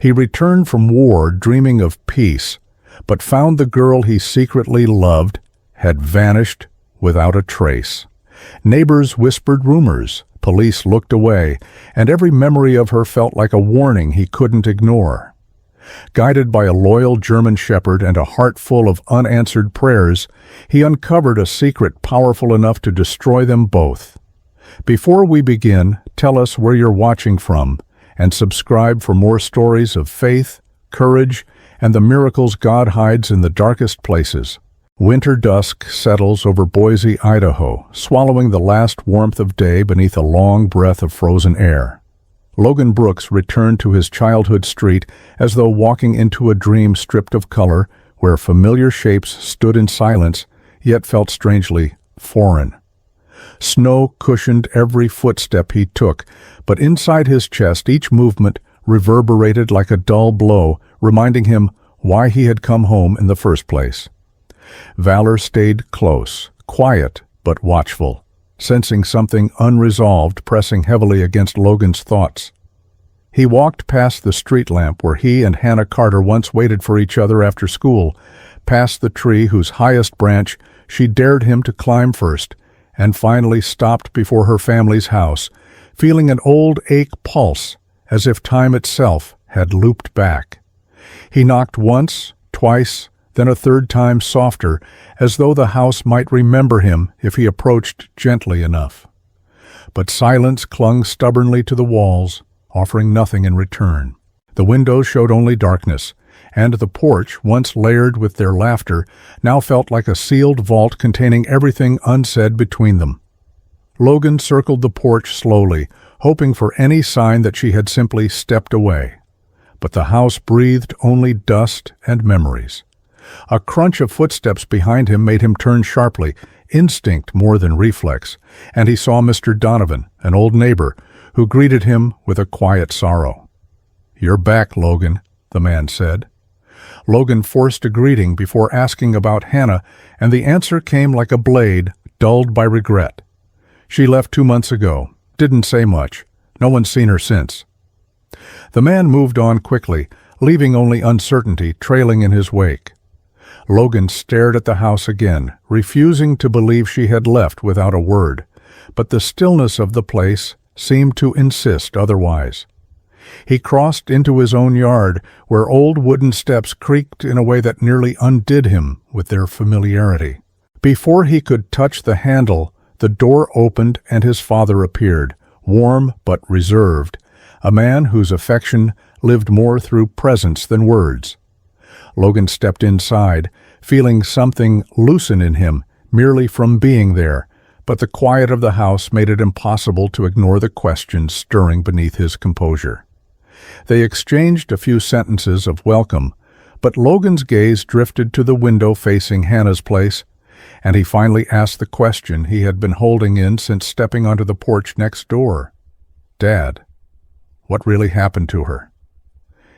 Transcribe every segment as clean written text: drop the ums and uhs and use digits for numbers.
He returned from war dreaming of peace, but found the girl he secretly loved had vanished without a trace. Neighbors whispered rumors, police looked away, and every memory of her felt like a warning he couldn't ignore. Guided by a loyal German shepherd and a heart full of unanswered prayers, he uncovered a secret powerful enough to destroy them both. Before we begin, tell us where you're watching from, and subscribe for more stories of faith, courage, and the miracles God hides in the darkest places. Winter dusk settles over Boise, Idaho, swallowing the last warmth of day beneath a long breath of frozen air. Logan Brooks returned to his childhood street as though walking into a dream stripped of color, where familiar shapes stood in silence, yet felt strangely foreign. Snow cushioned every footstep he took, but inside his chest each movement reverberated like a dull blow, reminding him why he had come home in the first place. Valor stayed close, quiet but watchful, sensing something unresolved pressing heavily against Logan's thoughts. He walked past the street lamp where he and Hannah Carter once waited for each other after school, past the tree whose highest branch she dared him to climb first, and finally stopped before her family's house, feeling an old ache pulse, as if time itself had looped back. He knocked once, twice, then a third time softer, as though the house might remember him if he approached gently enough. But silence clung stubbornly to the walls, offering nothing in return. The windows showed only darkness, and the porch, once layered with their laughter, now felt like a sealed vault containing everything unsaid between them. Logan circled the porch slowly, hoping for any sign that she had simply stepped away. But the house breathed only dust and memories. A crunch of footsteps behind him made him turn sharply, instinct more than reflex, and he saw Mr. Donovan, an old neighbor, who greeted him with a quiet sorrow. "You're back, Logan," the man said. Logan forced a greeting before asking about Hannah, and the answer came like a blade, dulled by regret. "She left 2 months ago. Didn't say much. No one's seen her since." The man moved on quickly, leaving only uncertainty trailing in his wake. Logan stared at the house again, refusing to believe she had left without a word, but the stillness of the place seemed to insist otherwise. He crossed into his own yard, where old wooden steps creaked in a way that nearly undid him with their familiarity. Before he could touch the handle, the door opened and his father appeared, warm but reserved, a man whose affection lived more through presence than words. Logan stepped inside, feeling something loosen in him merely from being there, but the quiet of the house made it impossible to ignore the questions stirring beneath his composure. They exchanged a few sentences of welcome, but Logan's gaze drifted to the window facing Hannah's place, and he finally asked the question he had been holding in since stepping onto the porch next door. "Dad, what really happened to her?"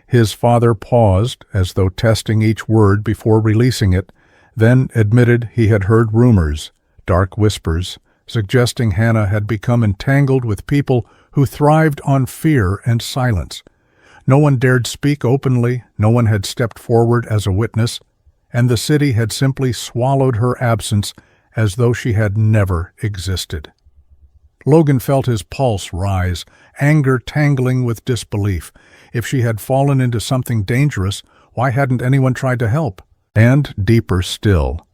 His father paused, as though testing each word before releasing it, then admitted he had heard rumors, dark whispers, suggesting Hannah had become entangled with people who thrived on fear and silence. No one dared speak openly, no one had stepped forward as a witness, and the city had simply swallowed her absence as though she had never existed. Logan felt his pulse rise, anger tangling with disbelief. If she had fallen into something dangerous, why hadn't anyone tried to help? And deeper still,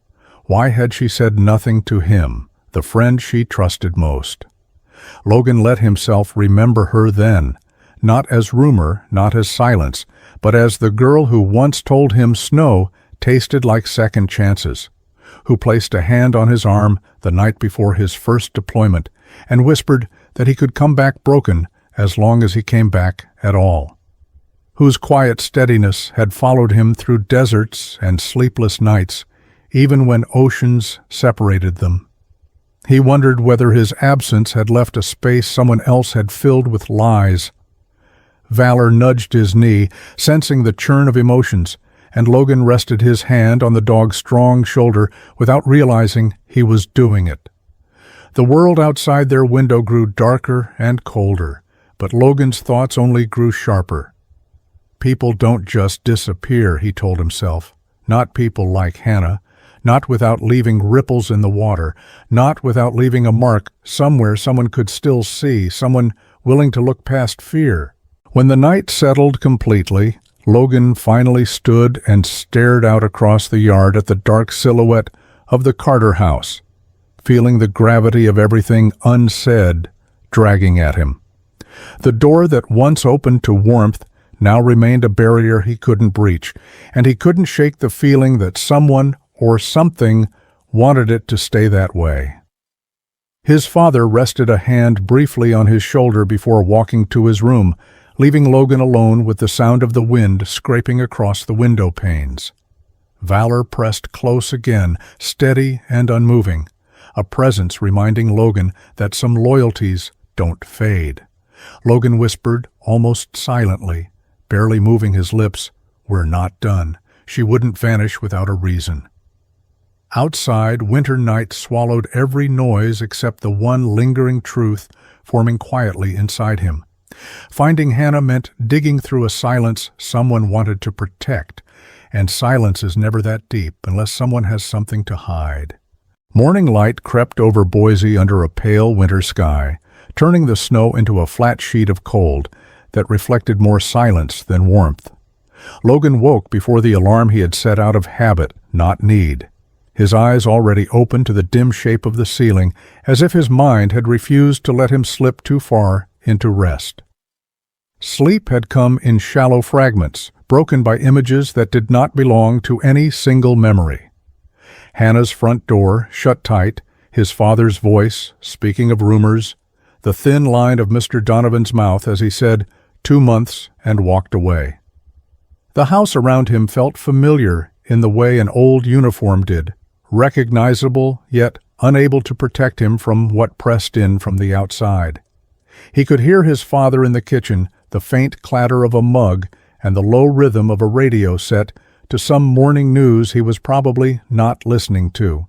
why had she said nothing to him, the friend she trusted most? Logan let himself remember her then, not as rumor, not as silence, but as the girl who once told him snow tasted like second chances, who placed a hand on his arm the night before his first deployment and whispered that he could come back broken as long as he came back at all, whose quiet steadiness had followed him through deserts and sleepless nights, even when oceans separated them. He wondered whether his absence had left a space someone else had filled with lies. Valor nudged his knee, sensing the churn of emotions, and Logan rested his hand on the dog's strong shoulder without realizing he was doing it. The world outside their window grew darker and colder, but Logan's thoughts only grew sharper. People don't just disappear, he told himself. Not people like Hannah. Not without leaving ripples in the water. Not without leaving a mark somewhere someone could still see, someone willing to look past fear. When the night settled completely, Logan finally stood and stared out across the yard at the dark silhouette of the Carter house, feeling the gravity of everything unsaid dragging at him. The door that once opened to warmth now remained a barrier he couldn't breach, and he couldn't shake the feeling that someone or something wanted it to stay that way. His father rested a hand briefly on his shoulder before walking to his room, leaving Logan alone with the sound of the wind scraping across the window panes. Valor pressed close again, steady and unmoving, a presence reminding Logan that some loyalties don't fade. Logan whispered, almost silently, barely moving his lips, "We're not done. She wouldn't vanish without a reason." Outside, winter night swallowed every noise except the one lingering truth forming quietly inside him. Finding Hannah meant digging through a silence someone wanted to protect, and silence is never that deep unless someone has something to hide. Morning light crept over Boise under a pale winter sky, turning the snow into a flat sheet of cold that reflected more silence than warmth. Logan woke before the alarm he had set out of habit, not need. His eyes already open to the dim shape of the ceiling, as if his mind had refused to let him slip too far into rest. Sleep had come in shallow fragments, broken by images that did not belong to any single memory. Hannah's front door, shut tight, his father's voice, speaking of rumors, the thin line of Mr. Donovan's mouth as he said, 2 months, and walked away. The house around him felt familiar in the way an old uniform did, recognizable yet unable to protect him from what pressed in from the outside. He could hear his father in the kitchen, the faint clatter of a mug, and the low rhythm of a radio set to some morning news he was probably not listening to.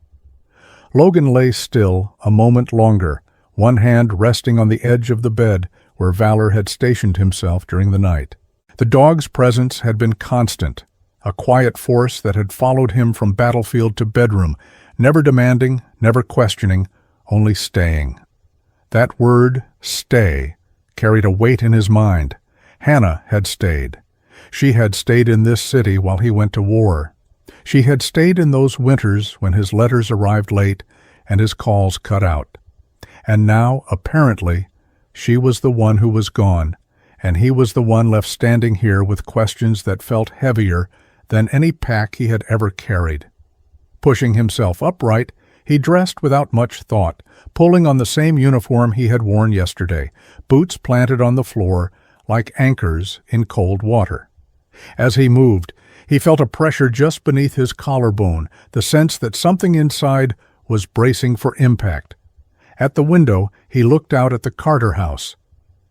Logan lay still a moment longer, one hand resting on the edge of the bed where Valor had stationed himself during the night. The dog's presence had been constant, a quiet force that had followed him from battlefield to bedroom, never demanding, never questioning, only staying. That word, stay, carried a weight in his mind. Hannah had stayed. She had stayed in this city while he went to war. She had stayed in those winters when his letters arrived late and his calls cut out. And now, apparently, she was the one who was gone, and he was the one left standing here with questions that felt heavier than any pack he had ever carried. Pushing himself upright, he dressed without much thought, pulling on the same uniform he had worn yesterday, boots planted on the floor like anchors in cold water. As he moved, he felt a pressure just beneath his collarbone, the sense that something inside was bracing for impact. At the window, he looked out at the Carter house.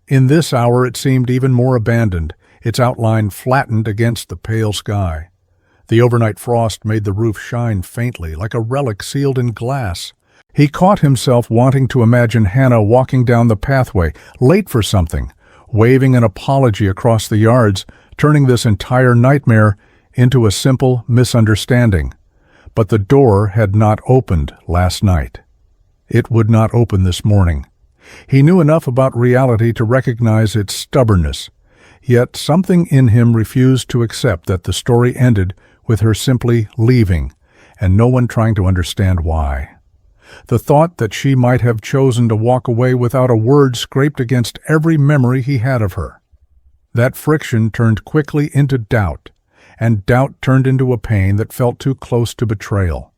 In this hour it seemed even more abandoned, its outline flattened against the pale sky. The overnight frost made the roof shine faintly, like a relic sealed in glass. He caught himself wanting to imagine Hannah walking down the pathway, late for something, waving an apology across the yards, turning this entire nightmare into a simple misunderstanding. But the door had not opened last night. It would not open this morning. He knew enough about reality to recognize its stubbornness, yet something in him refused to accept that the story ended with her simply leaving, and no one trying to understand why. The thought that she might have chosen to walk away without a word scraped against every memory he had of her. That friction turned quickly into doubt, and doubt turned into a pain that felt too close to betrayal.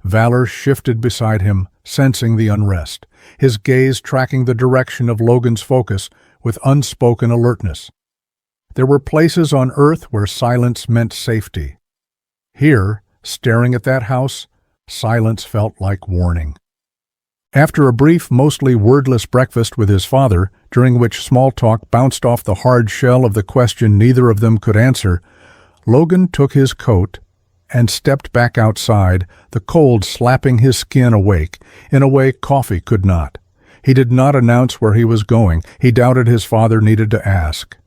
Valor shifted beside him, sensing the unrest, his gaze tracking the direction of Logan's focus with unspoken alertness. There were places on earth where silence meant safety. Here, staring at that house, silence felt like warning. After a brief, mostly wordless breakfast with his father, during which small talk bounced off the hard shell of the question neither of them could answer, Logan took his coat and stepped back outside, the cold slapping his skin awake, in a way coffee could not. He did not announce where he was going. He doubted his father needed to ask.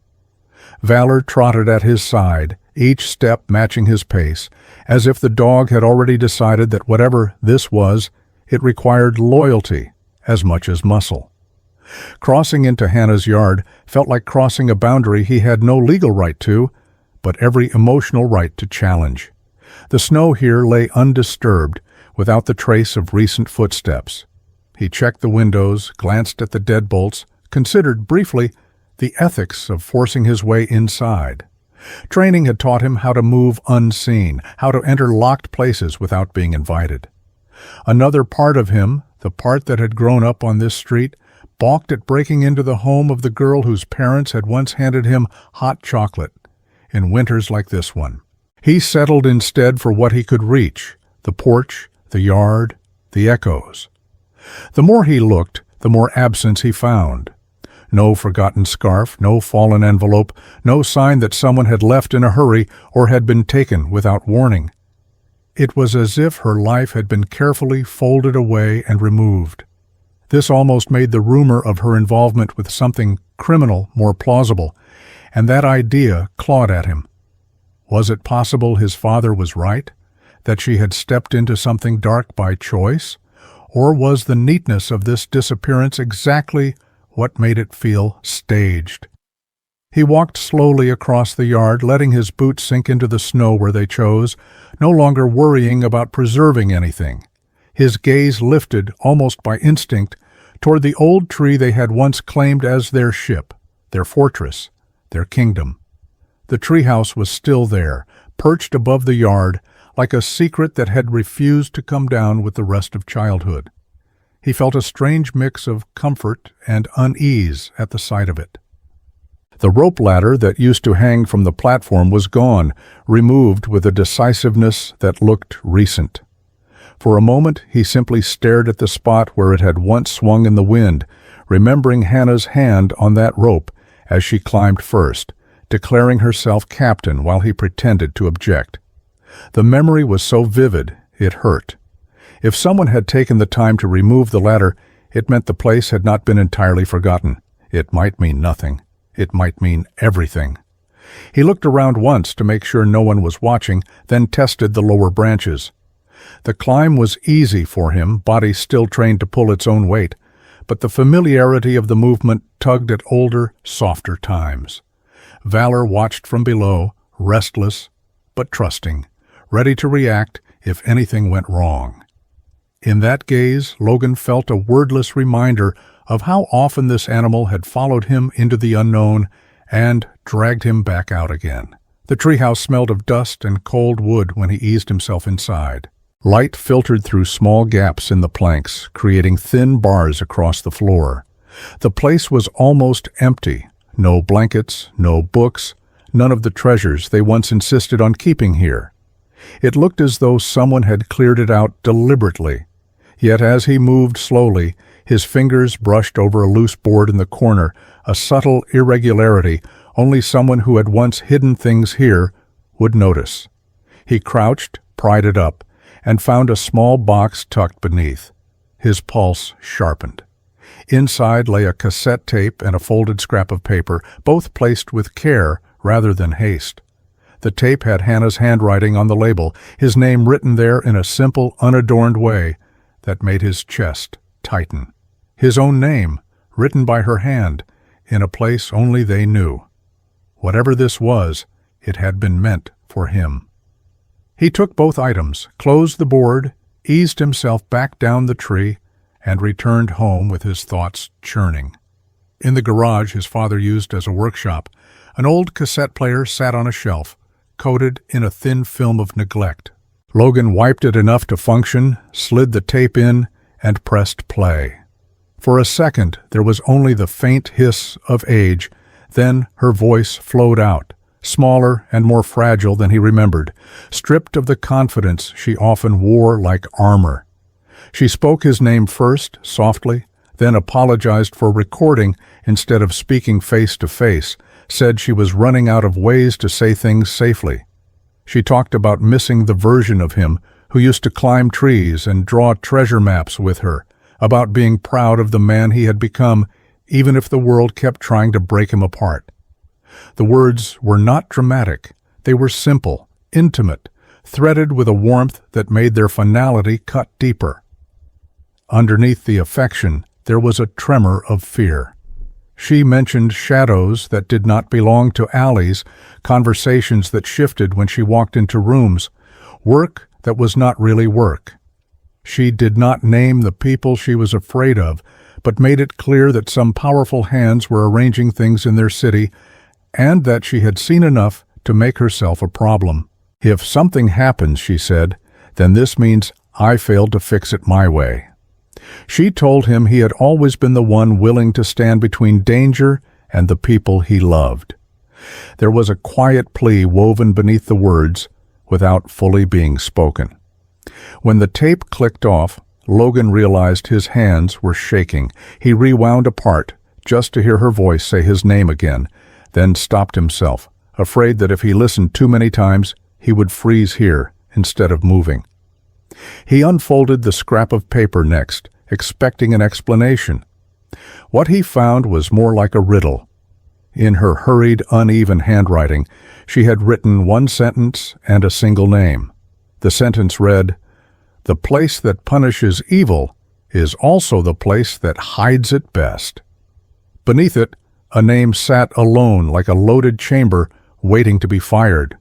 Valor trotted at his side, each step matching his pace, as if the dog had already decided that whatever this was, it required loyalty as much as muscle. Crossing into Hannah's yard felt like crossing a boundary he had no legal right to, but every emotional right to challenge. The snow here lay undisturbed, without the trace of recent footsteps. He checked the windows, glanced at the deadbolts, considered briefly the ethics of forcing his way inside. Training had taught him how to move unseen, how to enter locked places without being invited. Another part of him, the part that had grown up on this street, balked at breaking into the home of the girl whose parents had once handed him hot chocolate in winters like this one. He settled instead for what he could reach, the porch, the yard, the echoes. The more he looked, the more absence he found. No forgotten scarf, no fallen envelope, no sign that someone had left in a hurry or had been taken without warning. It was as if her life had been carefully folded away and removed. This almost made the rumor of her involvement with something criminal more plausible, and that idea clawed at him. Was it possible his father was right, that she had stepped into something dark by choice? Or was the neatness of this disappearance exactly what made it feel staged? He walked slowly across the yard, letting his boots sink into the snow where they chose, no longer worrying about preserving anything. His gaze lifted, almost by instinct, toward the old tree they had once claimed as their ship, their fortress, their kingdom. The treehouse was still there, perched above the yard, like a secret that had refused to come down with the rest of childhood. He felt a strange mix of comfort and unease at the sight of it. The rope ladder that used to hang from the platform was gone, removed with a decisiveness that looked recent. For a moment he simply stared at the spot where it had once swung in the wind, remembering Hannah's hand on that rope as she climbed first, declaring herself captain while he pretended to object. The memory was so vivid, it hurt. If someone had taken the time to remove the ladder, it meant the place had not been entirely forgotten. It might mean nothing. It might mean everything. He looked around once to make sure no one was watching, then tested the lower branches. The climb was easy for him, body still trained to pull its own weight, but the familiarity of the movement tugged at older, softer times. Valor watched from below, restless but trusting, ready to react if anything went wrong. In that gaze, Logan felt a wordless reminder of how often this animal had followed him into the unknown and dragged him back out again. The treehouse smelled of dust and cold wood when he eased himself inside. Light filtered through small gaps in the planks, creating thin bars across the floor. The place was almost empty. No blankets, no books, none of the treasures they once insisted on keeping here. It looked as though someone had cleared it out deliberately. Yet as he moved slowly, his fingers brushed over a loose board in the corner, a subtle irregularity only someone who had once hidden things here would notice. He crouched, pried it up, and found a small box tucked beneath. His pulse sharpened. Inside lay a cassette tape and a folded scrap of paper, both placed with care rather than haste. The tape had Hannah's handwriting on the label, his name written there in a simple, unadorned way that made his chest tighten. His own name, written by her hand, in a place only they knew. Whatever this was, it had been meant for him. He took both items, closed the board, eased himself back down the tree, and returned home with his thoughts churning. In the garage his father used as a workshop, an old cassette player sat on a shelf, coated in a thin film of neglect. Logan wiped it enough to function, slid the tape in, and pressed play. For a second there was only the faint hiss of age, then her voice flowed out, smaller and more fragile than he remembered, stripped of the confidence she often wore like armor. She spoke his name first, softly, then apologized for recording instead of speaking face to face, said she was running out of ways to say things safely. She talked about missing the version of him who used to climb trees and draw treasure maps with her, about being proud of the man he had become, even if the world kept trying to break him apart. The words were not dramatic. They were simple, intimate, threaded with a warmth that made their finality cut deeper. Underneath the affection, there was a tremor of fear. She mentioned shadows that did not belong to alleys, conversations that shifted when she walked into rooms, work that was not really work. She did not name the people she was afraid of, but made it clear that some powerful hands were arranging things in their city, and that she had seen enough to make herself a problem. "If something happens," she said, "then this means I failed to fix it my way." She told him he had always been the one willing to stand between danger and the people he loved. There was a quiet plea woven beneath the words, without fully being spoken. When the tape clicked off, Logan realized his hands were shaking. He rewound a part, just to hear her voice say his name again, then stopped himself, afraid that if he listened too many times, he would freeze here instead of moving. He unfolded the scrap of paper next, expecting an explanation. What he found was more like a riddle. In her hurried, uneven handwriting, she had written one sentence and a single name. The sentence read, "The place that punishes evil is also the place that hides it best." Beneath it, a name sat alone like a loaded chamber waiting to be fired.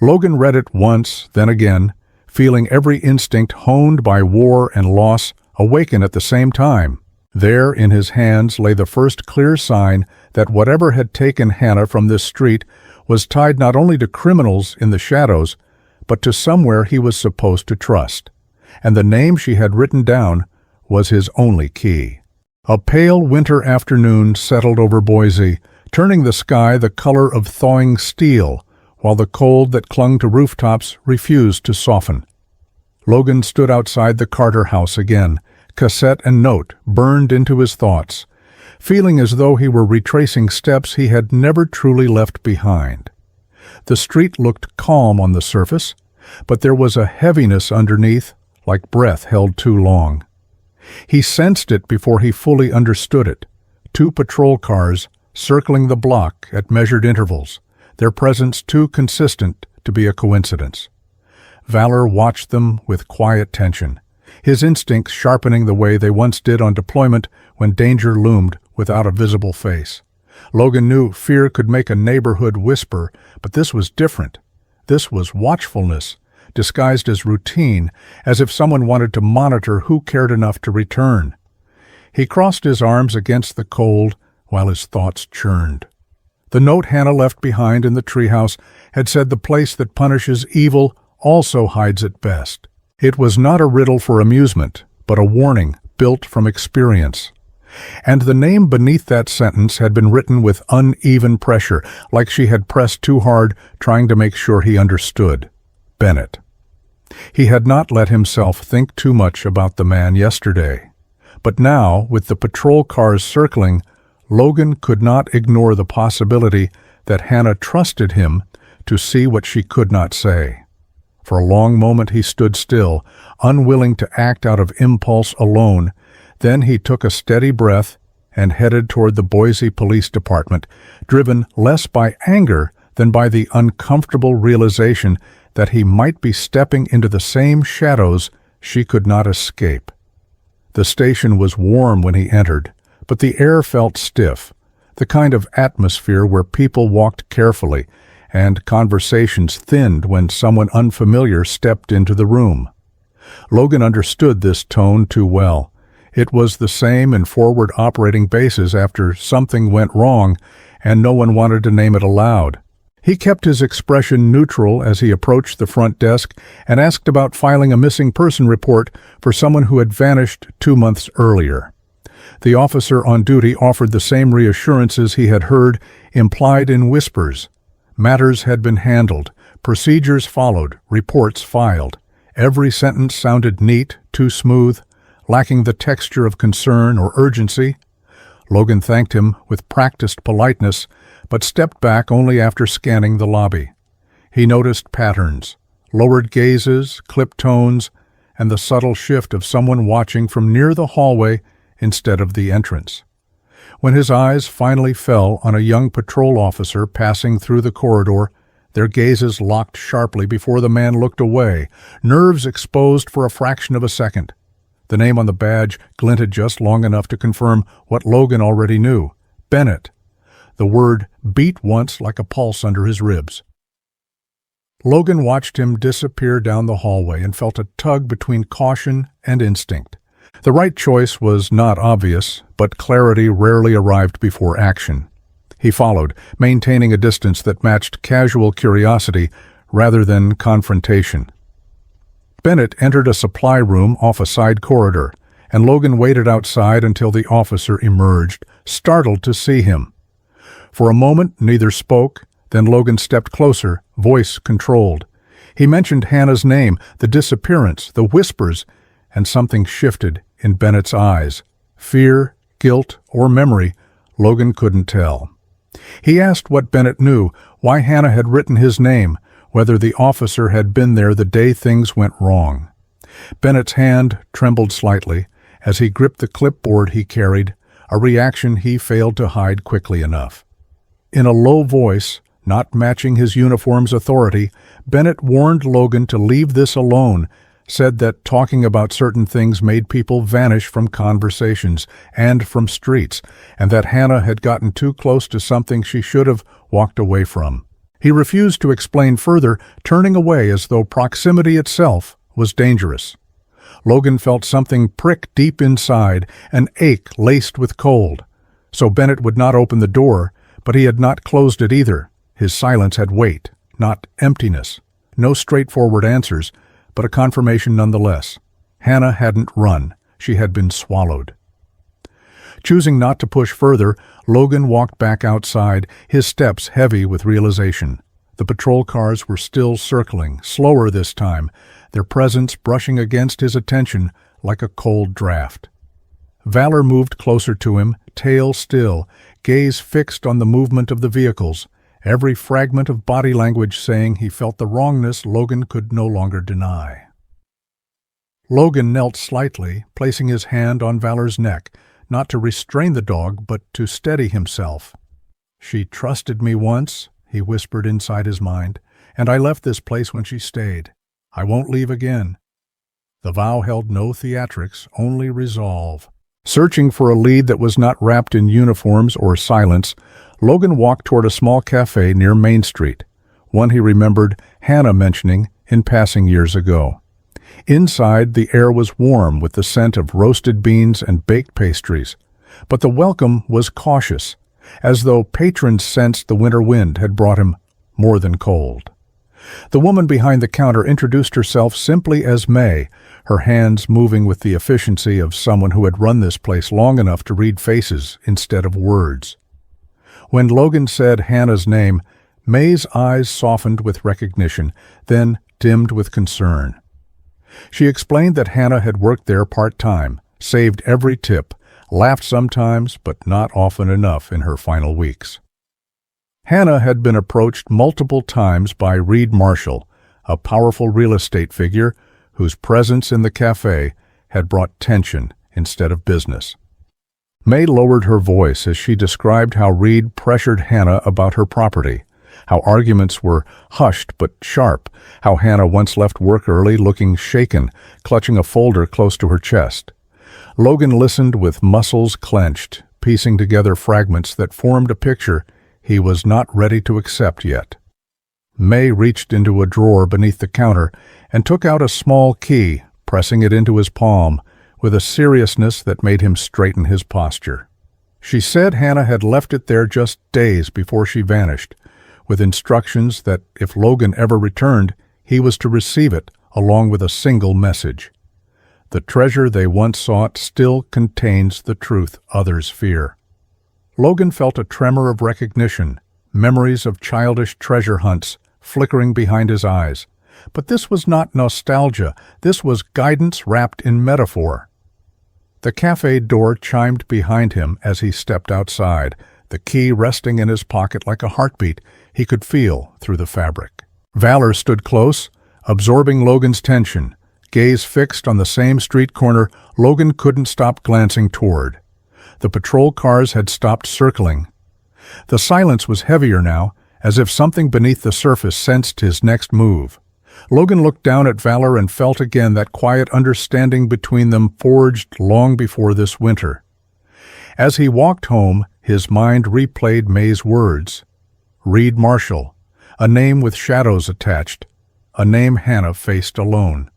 Logan read it once, then again, feeling every instinct honed by war and loss awaken at the same time. There in his hands lay the first clear sign that whatever had taken Hannah from this street was tied not only to criminals in the shadows, but to somewhere he was supposed to trust. And the name she had written down was his only key. A pale winter afternoon settled over Boise, turning the sky the color of thawing steel, while the cold that clung to rooftops refused to soften. Logan stood outside the Carter house again, cassette and note burned into his thoughts, feeling as though he were retracing steps he had never truly left behind. The street looked calm on the surface, but there was a heaviness underneath, like breath held too long. He sensed it before he fully understood it. 2 patrol cars circling the block at measured intervals, their presence too consistent to be a coincidence. Valor watched them with quiet tension, his instincts sharpening the way they once did on deployment when danger loomed without a visible face. Logan knew fear could make a neighborhood whisper, but this was different. This was watchfulness, disguised as routine, as if someone wanted to monitor who cared enough to return. He crossed his arms against the cold while his thoughts churned. The note Hannah left behind in the treehouse had said the place that punishes evil also hides it best. It was not a riddle for amusement, but a warning built from experience. And the name beneath that sentence had been written with uneven pressure, like she had pressed too hard, trying to make sure he understood. Bennett. He had not let himself think too much about the man yesterday. But now, with the patrol cars circling, Logan could not ignore the possibility that Hannah trusted him to see what she could not say. For a long moment he stood still, unwilling to act out of impulse alone. Then he took a steady breath and headed toward the Boise Police Department, driven less by anger than by the uncomfortable realization that he might be stepping into the same shadows she could not escape. The station was warm when he entered, but the air felt stiff, the kind of atmosphere where people walked carefully, and conversations thinned when someone unfamiliar stepped into the room. Logan understood this tone too well. It was the same in forward operating bases after something went wrong and no one wanted to name it aloud. He kept his expression neutral as he approached the front desk and asked about filing a missing person report for someone who had vanished 2 months earlier. The officer on duty offered the same reassurances he had heard, implied in whispers. Matters had been handled, procedures followed, reports filed. Every sentence sounded neat, too smooth, lacking the texture of concern or urgency. Logan thanked him with practiced politeness, but stepped back only after scanning the lobby. He noticed patterns, lowered gazes, clipped tones, and the subtle shift of someone watching from near the hallway instead of the entrance. When his eyes finally fell on a young patrol officer passing through the corridor, their gazes locked sharply before the man looked away, nerves exposed for a fraction of a second. The name on the badge glinted just long enough to confirm what Logan already knew: Bennett. The word beat once like a pulse under his ribs. Logan watched him disappear down the hallway and felt a tug between caution and instinct. The right choice was not obvious, but clarity rarely arrived before action. He followed, maintaining a distance that matched casual curiosity rather than confrontation. Bennett entered a supply room off a side corridor, and Logan waited outside until the officer emerged, startled to see him. For a moment, neither spoke. Then Logan stepped closer, voice controlled. He mentioned Hannah's name, the disappearance, the whispers, and something shifted in Bennett's eyes. Fear, guilt, or memory, Logan couldn't tell. He asked what Bennett knew, why Hannah had written his name, whether the officer had been there the day things went wrong. Bennett's hand trembled slightly as he gripped the clipboard he carried, a reaction he failed to hide quickly enough. In a low voice, not matching his uniform's authority, Bennett warned Logan to leave this alone, said that talking about certain things made people vanish from conversations and from streets, and that Hannah had gotten too close to something she should have walked away from. He refused to explain further, turning away as though proximity itself was dangerous. Logan felt something prick deep inside, an ache laced with cold. So Bennett would not open the door, but he had not closed it either. His silence had weight, not emptiness. No straightforward answers, but a confirmation nonetheless. Hannah hadn't run. She had been swallowed. Choosing not to push further, Logan walked back outside, his steps heavy with realization. The patrol cars were still circling, slower this time, their presence brushing against his attention like a cold draft. Valor moved closer to him, tail still, gaze fixed on the movement of the vehicles, every fragment of body language saying he felt the wrongness Logan could no longer deny. Logan knelt slightly, placing his hand on Valor's neck, not to restrain the dog, but to steady himself. "She trusted me once," he whispered inside his mind, "and I left this place when she stayed. I won't leave again." The vow held no theatrics, only resolve. Searching for a lead that was not wrapped in uniforms or silence, Logan walked toward a small cafe near Main Street, one he remembered Hannah mentioning in passing years ago. Inside, the air was warm with the scent of roasted beans and baked pastries, but the welcome was cautious, as though patrons sensed the winter wind had brought him more than cold. The woman behind the counter introduced herself simply as May, her hands moving with the efficiency of someone who had run this place long enough to read faces instead of words. When Logan said Hannah's name, May's eyes softened with recognition, then dimmed with concern. She explained that Hannah had worked there part-time, saved every tip, laughed sometimes, but not often enough in her final weeks. Hannah had been approached multiple times by Reed Marshall, a powerful real estate figure whose presence in the cafe had brought tension instead of business. May lowered her voice as she described how Reed pressured Hannah about her property, how arguments were hushed but sharp, how Hannah once left work early looking shaken, clutching a folder close to her chest. Logan listened with muscles clenched, piecing together fragments that formed a picture he was not ready to accept yet. May reached into a drawer beneath the counter and took out a small key, pressing it into his palm, with a seriousness that made him straighten his posture. She said Hannah had left it there just days before she vanished, with instructions that if Logan ever returned, he was to receive it along with a single message. The treasure they once sought still contains the truth others fear. Logan felt a tremor of recognition, memories of childish treasure hunts flickering behind his eyes. But this was not nostalgia, this was guidance wrapped in metaphor. The cafe door chimed behind him as he stepped outside, the key resting in his pocket like a heartbeat he could feel through the fabric. Valor stood close, absorbing Logan's tension. Gaze fixed on the same street corner, Logan couldn't stop glancing toward. The patrol cars had stopped circling. The silence was heavier now, as if something beneath the surface sensed his next move. Logan looked down at Valor and felt again that quiet understanding between them forged long before this winter. As he walked home, his mind replayed May's words. Reed Marshall, a name with shadows attached, a name Hannah faced alone.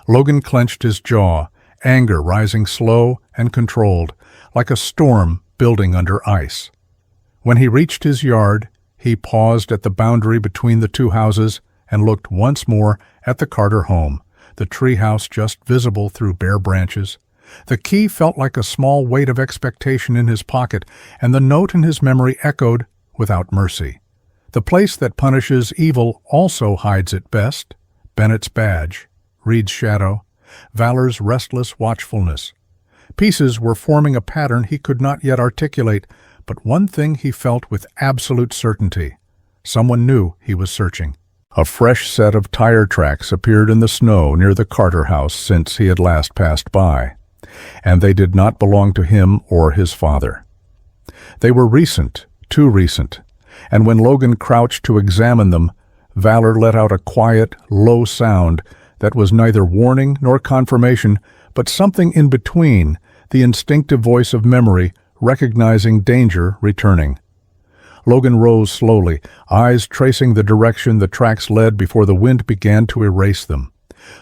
Logan clenched his jaw, anger rising slow and controlled, like a storm building under ice. When he reached his yard, he paused at the boundary between the two houses and looked once more at the Carter home, the treehouse just visible through bare branches. The key felt like a small weight of expectation in his pocket, and the note in his memory echoed without mercy. The place that punishes evil also hides it best. Bennett's badge, Reed's shadow, Valor's restless watchfulness. Pieces were forming a pattern he could not yet articulate, but one thing he felt with absolute certainty. Someone knew he was searching. A fresh set of tire tracks appeared in the snow near the Carter house since he had last passed by, and they did not belong to him or his father. They were recent, too recent, and when Logan crouched to examine them, Valor let out a quiet, low sound that was neither warning nor confirmation, but something in between, the instinctive voice of memory recognizing danger returning. Logan rose slowly, eyes tracing the direction the tracks led before the wind began to erase them.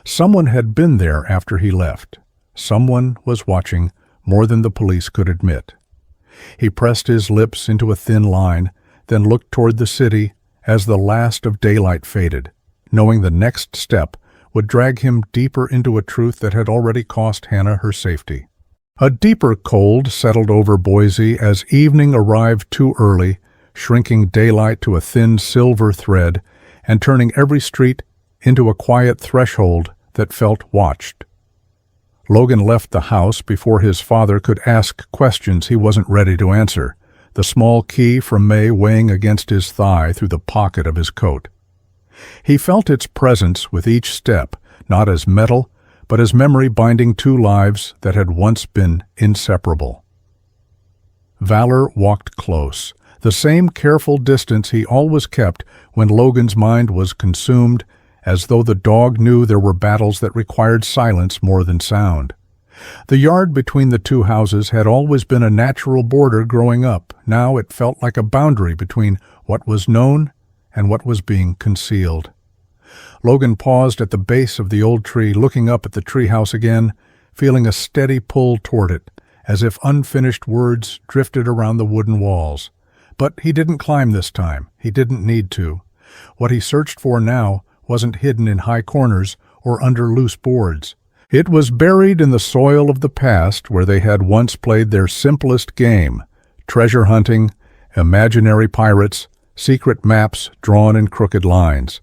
Someone had been there after he left. Someone was watching more than the police could admit. He pressed his lips into a thin line, then looked toward the city as the last of daylight faded, knowing the next step would drag him deeper into a truth that had already cost Hannah her safety. A deeper cold settled over Boise as evening arrived too early, shrinking daylight to a thin silver thread and turning every street into a quiet threshold that felt watched. Logan left the house before his father could ask questions he wasn't ready to answer, the small key from May weighing against his thigh through the pocket of his coat. He felt its presence with each step, not as metal, but as memory binding two lives that had once been inseparable. Valor walked close, the same careful distance he always kept when Logan's mind was consumed, as though the dog knew there were battles that required silence more than sound. The yard between the two houses had always been a natural border growing up. Now it felt like a boundary between what was known and what was being concealed. Logan paused at the base of the old tree, looking up at the treehouse again, feeling a steady pull toward it, as if unfinished words drifted around the wooden walls. But he didn't climb this time. He didn't need to. What he searched for now wasn't hidden in high corners or under loose boards. It was buried in the soil of the past where they had once played their simplest game, treasure hunting, imaginary pirates, secret maps drawn in crooked lines.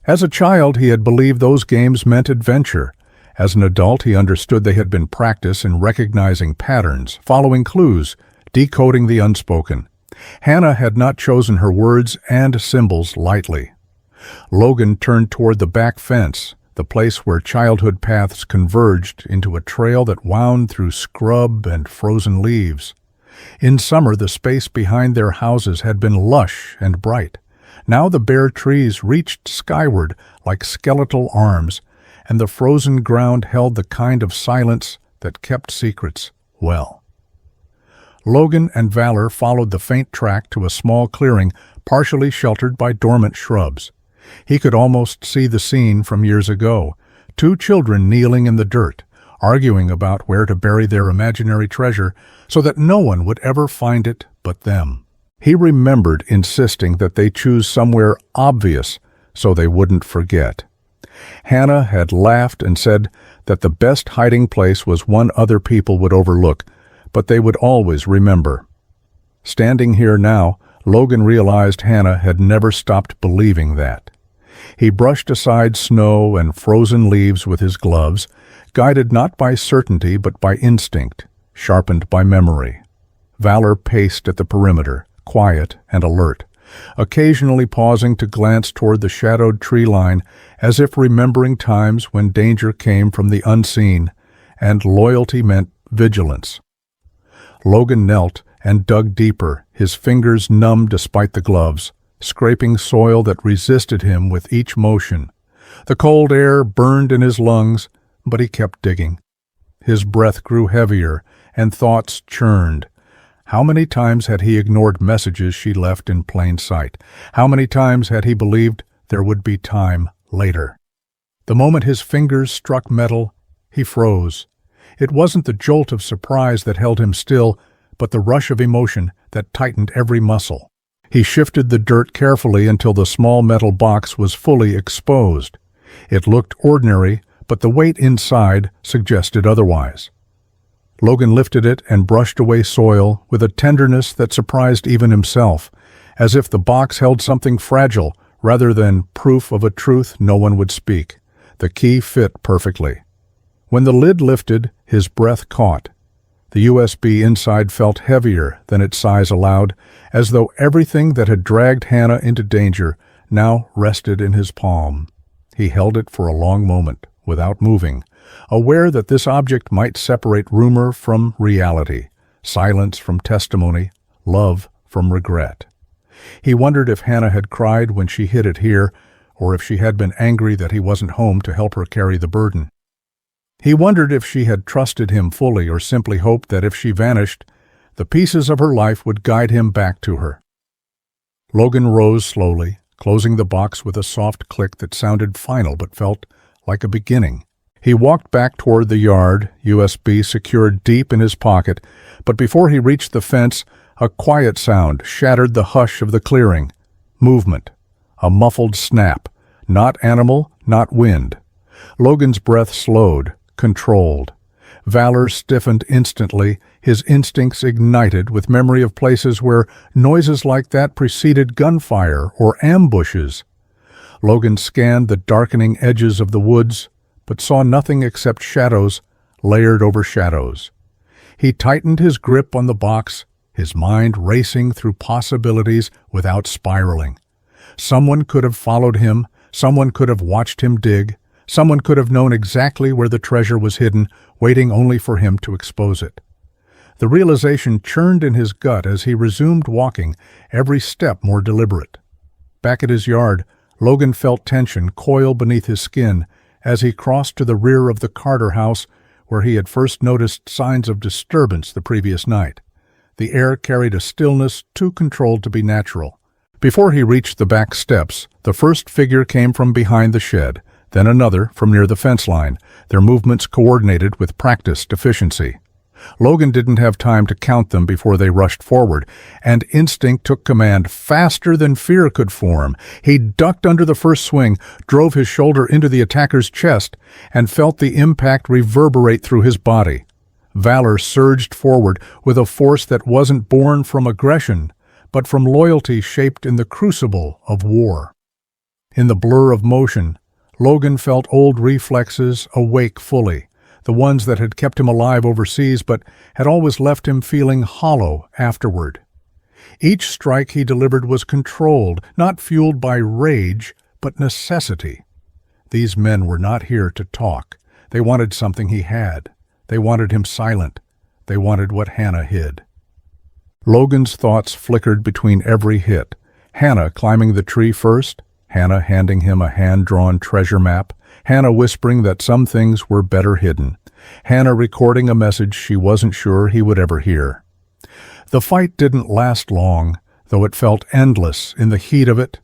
As a child, he had believed those games meant adventure. As an adult, he understood they had been practice in recognizing patterns, following clues, decoding the unspoken. Hannah had not chosen her words and symbols lightly. Logan turned toward the back fence, the place where childhood paths converged into a trail that wound through scrub and frozen leaves. In summer, the space behind their houses had been lush and bright. Now the bare trees reached skyward like skeletal arms, and the frozen ground held the kind of silence that kept secrets well. Logan and Valor followed the faint track to a small clearing partially sheltered by dormant shrubs. He could almost see the scene from years ago, two children kneeling in the dirt, arguing about where to bury their imaginary treasure so that no one would ever find it but them. He remembered insisting that they choose somewhere obvious so they wouldn't forget. Hannah had laughed and said that the best hiding place was one other people would overlook, but they would always remember. Standing here now, Logan realized Hannah had never stopped believing that. He brushed aside snow and frozen leaves with his gloves, guided not by certainty but by instinct, sharpened by memory. Valor paced at the perimeter, quiet and alert, occasionally pausing to glance toward the shadowed tree line as if remembering times when danger came from the unseen and loyalty meant vigilance. Logan knelt and dug deeper, his fingers numb despite the gloves, scraping soil that resisted him with each motion. The cold air burned in his lungs, but he kept digging. His breath grew heavier, and thoughts churned. How many times had he ignored messages she left in plain sight? How many times had he believed there would be time later? The moment his fingers struck metal, he froze. It wasn't the jolt of surprise that held him still, but the rush of emotion that tightened every muscle. He shifted the dirt carefully until the small metal box was fully exposed. It looked ordinary, but the weight inside suggested otherwise. Logan lifted it and brushed away soil with a tenderness that surprised even himself, as if the box held something fragile rather than proof of a truth no one would speak. The key fit perfectly. When the lid lifted, his breath caught. The USB inside felt heavier than its size allowed, as though everything that had dragged Hannah into danger now rested in his palm. He held it for a long moment, without moving, aware that this object might separate rumor from reality, silence from testimony, love from regret. He wondered if Hannah had cried when she hid it here, or if she had been angry that he wasn't home to help her carry the burden. He wondered if she had trusted him fully or simply hoped that if she vanished, the pieces of her life would guide him back to her. Logan rose slowly, closing the box with a soft click that sounded final but felt like a beginning. He walked back toward the yard, USB secured deep in his pocket, but before he reached the fence, a quiet sound shattered the hush of the clearing. Movement. A muffled snap. Not animal, not wind. Logan's breath slowed, controlled. Valor stiffened instantly, his instincts ignited with memory of places where noises like that preceded gunfire or ambushes. Logan scanned the darkening edges of the woods, but saw nothing except shadows layered over shadows. He tightened his grip on the box, his mind racing through possibilities without spiraling. Someone could have followed him, someone could have watched him dig, someone could have known exactly where the treasure was hidden, waiting only for him to expose it. The realization churned in his gut as he resumed walking, every step more deliberate. Back at his yard, Logan felt tension coil beneath his skin as he crossed to the rear of the Carter house where he had first noticed signs of disturbance the previous night. The air carried a stillness too controlled to be natural. Before he reached the back steps, the first figure came from behind the shed, then another from near the fence line, their movements coordinated with practiced efficiency. Logan didn't have time to count them before they rushed forward, and instinct took command faster than fear could form. He ducked under the first swing, drove his shoulder into the attacker's chest, and felt the impact reverberate through his body. Valor surged forward with a force that wasn't born from aggression, but from loyalty shaped in the crucible of war. In the blur of motion, Logan felt old reflexes awake fully, the ones that had kept him alive overseas but had always left him feeling hollow afterward. Each strike he delivered was controlled, not fueled by rage, but necessity. These men were not here to talk. They wanted something he had. They wanted him silent. They wanted what Hannah hid. Logan's thoughts flickered between every hit. Hannah climbing the tree first, Hannah handing him a hand-drawn treasure map, Hannah whispering that some things were better hidden, Hannah recording a message she wasn't sure he would ever hear. The fight didn't last long, though it felt endless in the heat of it.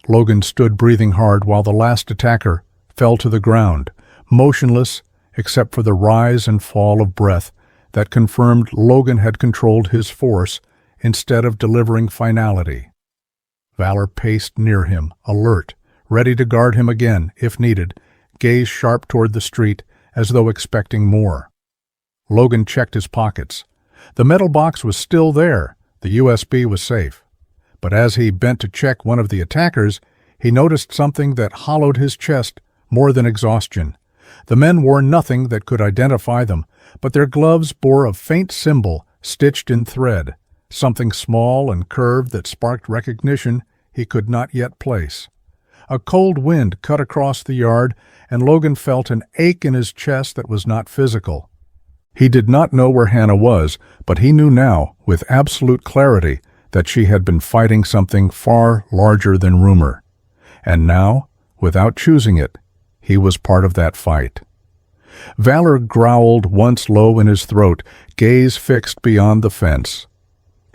Logan stood breathing hard while the last attacker fell to the ground, motionless except for the rise and fall of breath that confirmed Logan had controlled his force instead of delivering finality. Valor paced near him, alert, ready to guard him again, if needed, gaze sharp toward the street, as though expecting more. Logan checked his pockets. The metal box was still there. The USB was safe. But as he bent to check one of the attackers, he noticed something that hollowed his chest more than exhaustion. The men wore nothing that could identify them, but their gloves bore a faint symbol stitched in thread, something small and curved that sparked recognition he could not yet place. A cold wind cut across the yard, and Logan felt an ache in his chest that was not physical. He did not know where Hannah was, but he knew now, with absolute clarity, that she had been fighting something far larger than rumor. And now, without choosing it, he was part of that fight. Valor growled once low in his throat, gaze fixed beyond the fence.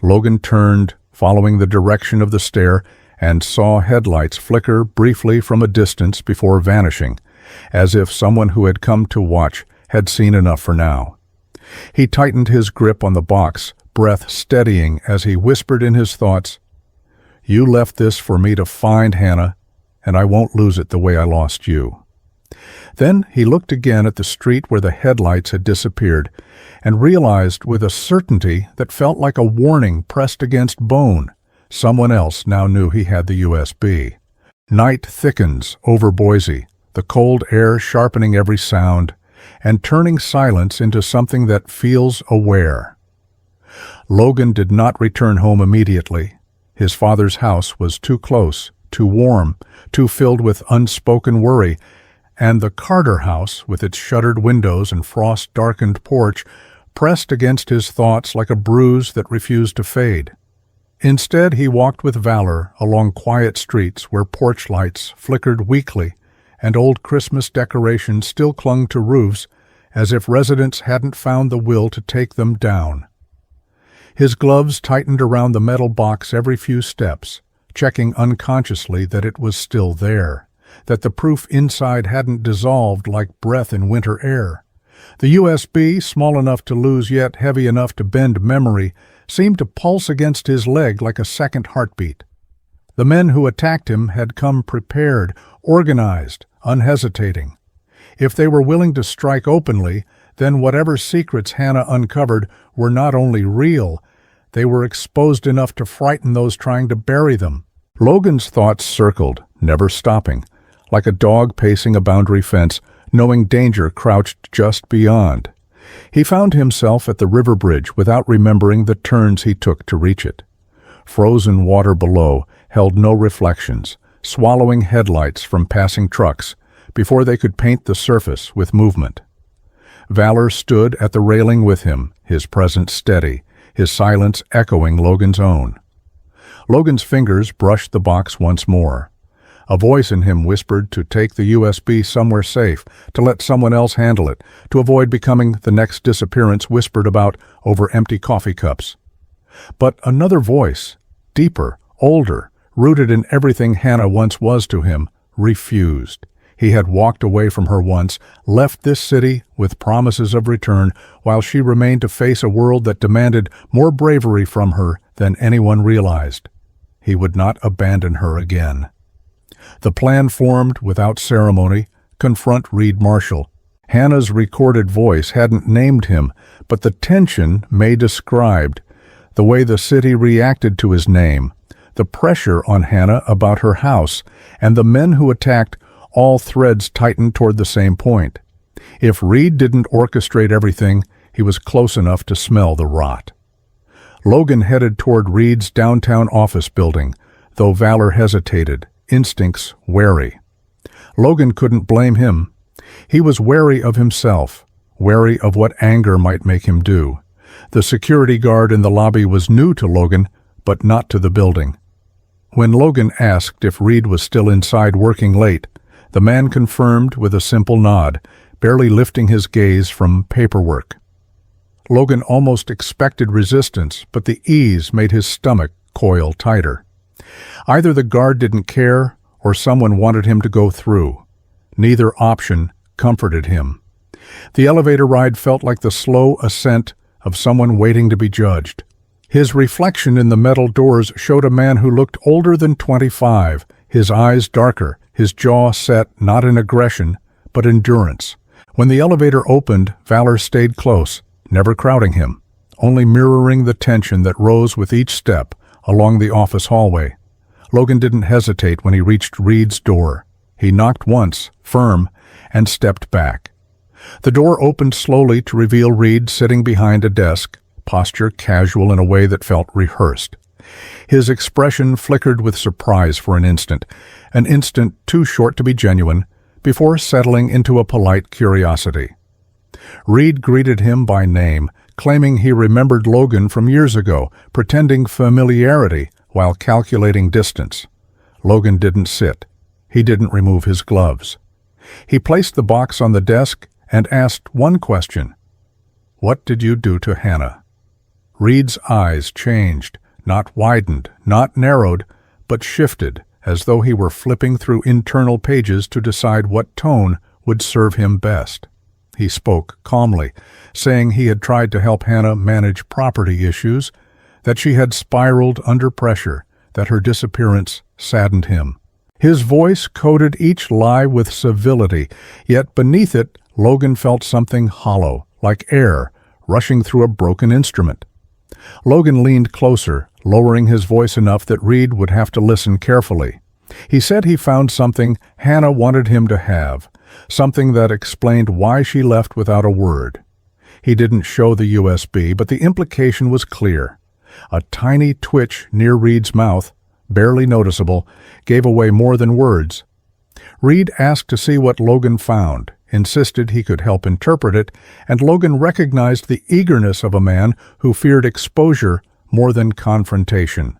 Logan turned, following the direction of the stare, and saw headlights flicker briefly from a distance before vanishing, as if someone who had come to watch had seen enough for now. He tightened his grip on the box, breath steadying as he whispered in his thoughts, "You left this for me to find, Hannah, and I won't lose it the way I lost you." Then he looked again at the street where the headlights had disappeared and realized with a certainty that felt like a warning pressed against bone, someone else now knew he had the USB. Night thickens over Boise, the cold air sharpening every sound and turning silence into something that feels aware. Logan did not return home immediately. His father's house was too close, too warm, too filled with unspoken worry, and the Carter house, with its shuttered windows and frost-darkened porch, pressed against his thoughts like a bruise that refused to fade. Instead, he walked with Valor along quiet streets where porch lights flickered weakly and old Christmas decorations still clung to roofs as if residents hadn't found the will to take them down. His gloves tightened around the metal box every few steps, checking unconsciously that it was still there, that the proof inside hadn't dissolved like breath in winter air. The USB, small enough to lose yet heavy enough to bend memory, seemed to pulse against his leg like a second heartbeat. The men who attacked him had come prepared, organized, unhesitating. If they were willing to strike openly, then whatever secrets Hannah uncovered were not only real, they were exposed enough to frighten those trying to bury them. Logan's thoughts circled, never stopping, like a dog pacing a boundary fence, knowing danger crouched just beyond. He found himself at the river bridge without remembering the turns he took to reach it. Frozen water below held no reflections, swallowing headlights from passing trucks before they could paint the surface with movement. Valor stood at the railing with him, his presence steady, his silence echoing Logan's own. Logan's fingers brushed the box once more. A voice in him whispered to take the USB somewhere safe, to let someone else handle it, to avoid becoming the next disappearance whispered about over empty coffee cups. But another voice, deeper, older, rooted in everything Hannah once was to him, refused. He had walked away from her once, left this city with promises of return, while she remained to face a world that demanded more bravery from her than anyone realized. He would not abandon her again. The plan formed without ceremony: confront Reed Marshall. Hannah's recorded voice hadn't named him, but the tension May described, the way the city reacted to his name, the pressure on Hannah about her house, and the men who attacked, all threads tightened toward the same point. If Reed didn't orchestrate everything, he was close enough to smell the rot. Logan headed toward Reed's downtown office building, though Valor hesitated, instincts wary. Logan couldn't blame him. He was wary of himself, wary of what anger might make him do. The security guard in the lobby was new to Logan, but not to the building. When Logan asked if Reed was still inside working late, the man confirmed with a simple nod, barely lifting his gaze from paperwork. Logan almost expected resistance, but the ease made his stomach coil tighter. Either the guard didn't care, or someone wanted him to go through. Neither option comforted him. The elevator ride felt like the slow ascent of someone waiting to be judged. His reflection in the metal doors showed a man who looked older than 25, his eyes darker, his jaw set not in aggression, but endurance. When the elevator opened, Valor stayed close, never crowding him, only mirroring the tension that rose with each step along the office hallway. Logan didn't hesitate when he reached Reed's door. He knocked once, firm, and stepped back. The door opened slowly to reveal Reed sitting behind a desk, posture casual in a way that felt rehearsed. His expression flickered with surprise for an instant too short to be genuine, before settling into a polite curiosity. Reed greeted him by name, claiming he remembered Logan from years ago, pretending familiarity while calculating distance. Logan didn't sit. He didn't remove his gloves. He placed the box on the desk and asked one question. "What did you do to Hannah?" Reed's eyes changed, not widened, not narrowed, but shifted, as though he were flipping through internal pages to decide what tone would serve him best. He spoke calmly, saying he had tried to help Hannah manage property issues, that she had spiraled under pressure, that her disappearance saddened him. His voice coded each lie with civility, yet beneath it, Logan felt something hollow, like air, rushing through a broken instrument. Logan leaned closer, lowering his voice enough that Reed would have to listen carefully. He said he found something Hannah wanted him to have, something that explained why she left without a word. He didn't show the USB, but the implication was clear. A tiny twitch near Reed's mouth, barely noticeable, gave away more than words. Reed asked to see what Logan found, insisted he could help interpret it, and Logan recognized the eagerness of a man who feared exposure more than confrontation.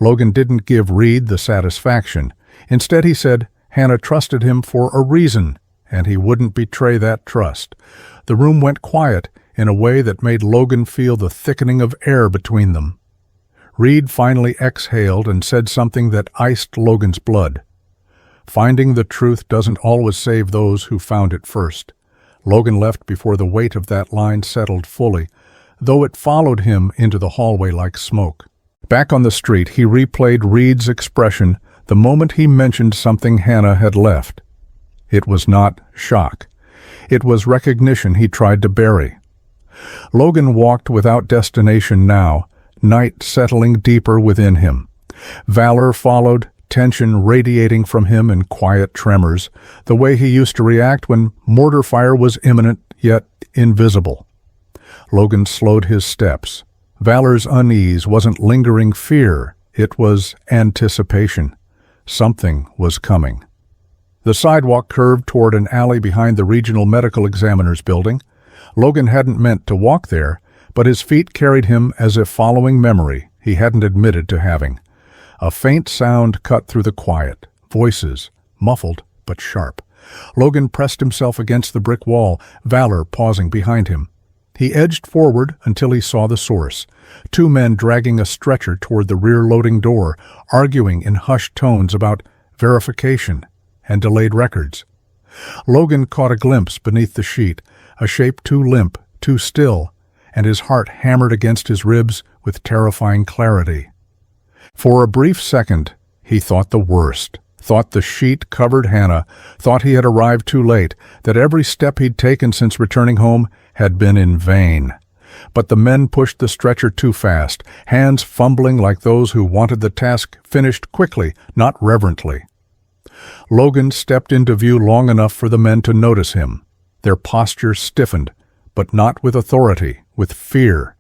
Logan didn't give Reed the satisfaction. Instead, he said Hannah trusted him for a reason, and he wouldn't betray that trust. The room went quiet in a way that made Logan feel the thickening of air between them. Reed finally exhaled and said something that iced Logan's blood. "Finding the truth doesn't always save those who found it first." Logan left before the weight of that line settled fully, though it followed him into the hallway like smoke. Back on the street, he replayed Reed's expression the moment he mentioned something Hannah had left. It was not shock. It was recognition he tried to bury. Logan walked without destination now, night settling deeper within him. Valor followed, tension radiating from him in quiet tremors, the way he used to react when mortar fire was imminent yet invisible. Logan slowed his steps. Valor's unease wasn't lingering fear, it was anticipation. Something was coming. The sidewalk curved toward an alley behind the Regional Medical Examiner's building. Logan hadn't meant to walk there, but his feet carried him as if following memory he hadn't admitted to having. A faint sound cut through the quiet, voices, muffled but sharp. Logan pressed himself against the brick wall, Valor pausing behind him. He edged forward until he saw the source. Two men dragging a stretcher toward the rear-loading door, arguing in hushed tones about verification and delayed records. Logan caught a glimpse beneath the sheet, a shape too limp, too still, and his heart hammered against his ribs with terrifying clarity. For a brief second, he thought the worst, thought the sheet covered Hannah, thought he had arrived too late, that every step he'd taken since returning home had been in vain. But the men pushed the stretcher too fast, hands fumbling like those who wanted the task finished quickly, not reverently. Logan stepped into view long enough for the men to notice him. Their posture stiffened, but not with authority, with fear.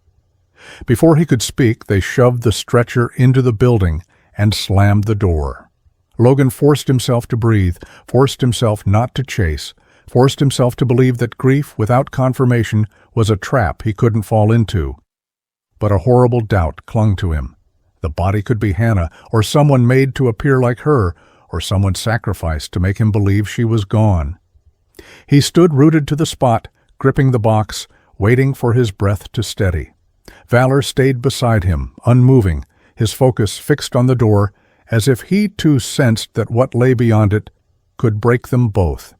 Before he could speak, they shoved the stretcher into the building and slammed the door. Logan forced himself to breathe, forced himself not to chase, forced himself to believe that grief without confirmation was a trap he couldn't fall into. But a horrible doubt clung to him. The body could be Hannah, or someone made to appear like her, or someone sacrificed to make him believe she was gone. He stood rooted to the spot, gripping the box, waiting for his breath to steady. Valor stayed beside him, unmoving, his focus fixed on the door, as if he too sensed that what lay beyond it could break them both.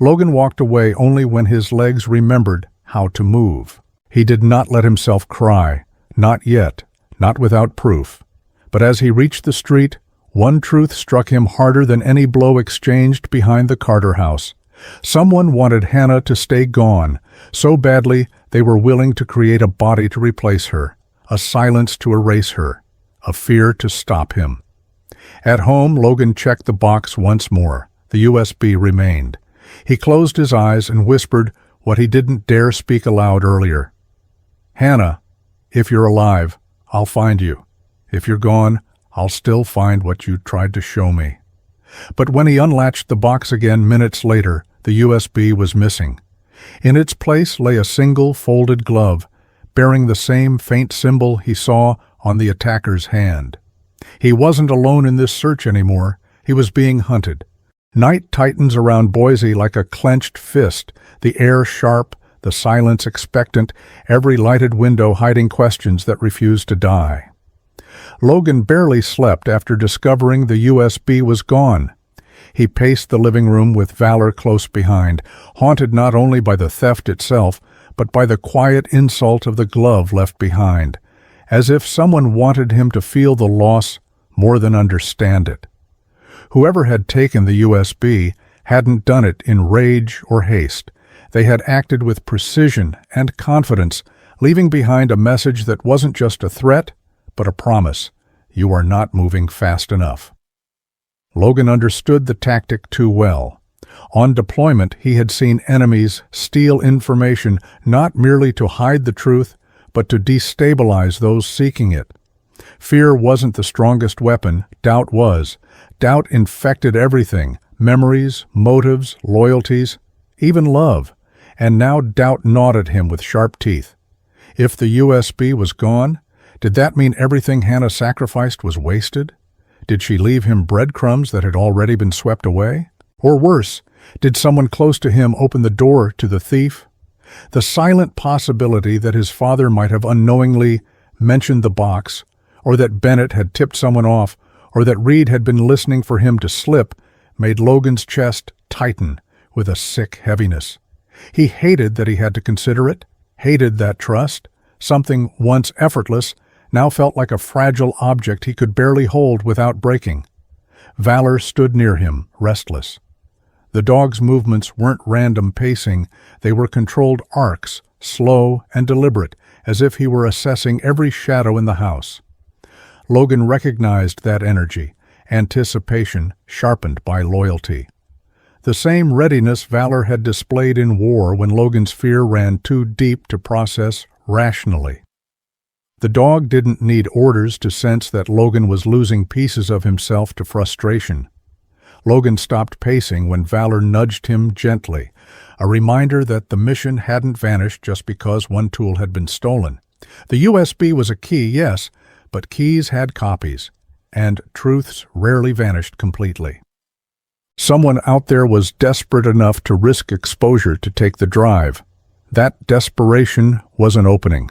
Logan walked away only when his legs remembered how to move. He did not let himself cry, not yet, not without proof. But as he reached the street, one truth struck him harder than any blow exchanged behind the Carter house. Someone wanted Hannah to stay gone, so badly they were willing to create a body to replace her, a silence to erase her, a fear to stop him. At home, Logan checked the box once more. The USB remained. He closed his eyes and whispered what he didn't dare speak aloud earlier. "Hannah, if you're alive, I'll find you. If you're gone, I'll still find what you tried to show me." But when he unlatched the box again minutes later, the USB was missing. In its place lay a single folded glove, bearing the same faint symbol he saw on the attacker's hand. He wasn't alone in this search anymore. He was being hunted. Night tightens around Boise like a clenched fist, the air sharp, the silence expectant, every lighted window hiding questions that refused to die. Logan barely slept after discovering the USB was gone. He paced the living room with Valor close behind, haunted not only by the theft itself, but by the quiet insult of the glove left behind, as if someone wanted him to feel the loss more than understand it. Whoever had taken the USB hadn't done it in rage or haste. They had acted with precision and confidence, leaving behind a message that wasn't just a threat, but a promise. You are not moving fast enough. Logan understood the tactic too well. On deployment, he had seen enemies steal information not merely to hide the truth, but to destabilize those seeking it. Fear wasn't the strongest weapon, doubt was. Doubt infected everything, memories, motives, loyalties, even love. And now doubt gnawed at him with sharp teeth. If the USB was gone, did that mean everything Hannah sacrificed was wasted? Did she leave him breadcrumbs that had already been swept away? Or worse, did someone close to him open the door to the thief? The silent possibility that his father might have unknowingly mentioned the box, or that Bennett had tipped someone off, or that Reed had been listening for him to slip, made Logan's chest tighten with a sick heaviness. He hated that he had to consider it, hated that trust. Something once effortless now felt like a fragile object he could barely hold without breaking. Valor stood near him, restless. The dog's movements weren't random pacing, they were controlled arcs, slow and deliberate, as if he were assessing every shadow in the house. Logan recognized that energy, anticipation sharpened by loyalty. The same readiness Valor had displayed in war when Logan's fear ran too deep to process rationally. The dog didn't need orders to sense that Logan was losing pieces of himself to frustration. Logan stopped pacing when Valor nudged him gently, a reminder that the mission hadn't vanished just because one tool had been stolen. The USB was a key, yes, but keys had copies, and truths rarely vanished completely. Someone out there was desperate enough to risk exposure to take the drive. That desperation was an opening.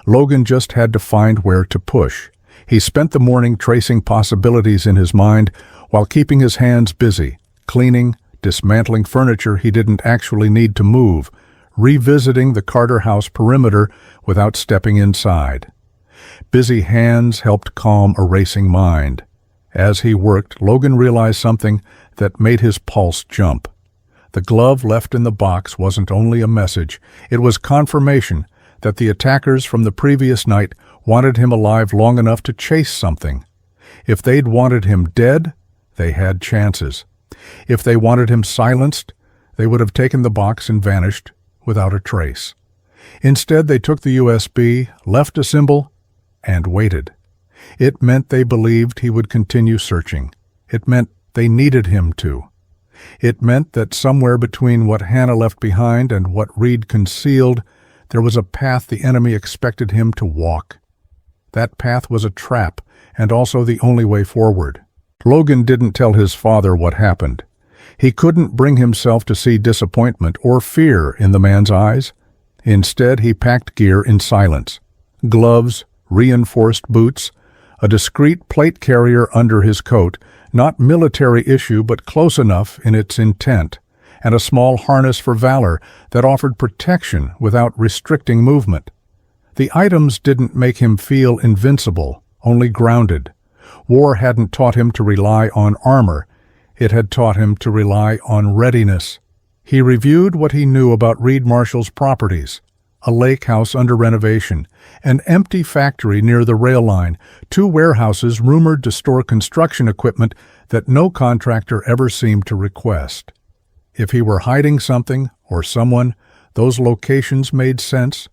Logan just had to find where to push. He spent the morning tracing possibilities in his mind while keeping his hands busy, cleaning, dismantling furniture he didn't actually need to move, revisiting the Carter house perimeter without stepping inside. Busy hands helped calm a racing mind. As he worked, Logan realized something that made his pulse jump. The glove left in the box wasn't only a message, it was confirmation that the attackers from the previous night wanted him alive long enough to chase something. If they'd wanted him dead, they had chances. If they wanted him silenced, they would have taken the box and vanished without a trace. Instead, they took the USB, left a symbol, and waited. It meant they believed he would continue searching. It meant they needed him to. It meant that somewhere between what Hannah left behind and what Reed concealed, there was a path the enemy expected him to walk. That path was a trap, and also the only way forward. Logan didn't tell his father what happened. He couldn't bring himself to see disappointment or fear in the man's eyes. Instead, he packed gear in silence. Gloves, reinforced boots, a discreet plate carrier under his coat, not military issue but close enough in its intent, and a small harness for Valor that offered protection without restricting movement. The items didn't make him feel invincible, only grounded. War hadn't taught him to rely on armor. It had taught him to rely on readiness. He reviewed what he knew about Reed Marshall's properties. A lake house under renovation, an empty factory near the rail line, 2 warehouses rumored to store construction equipment that no contractor ever seemed to request. If he were hiding something or someone, those locations made sense.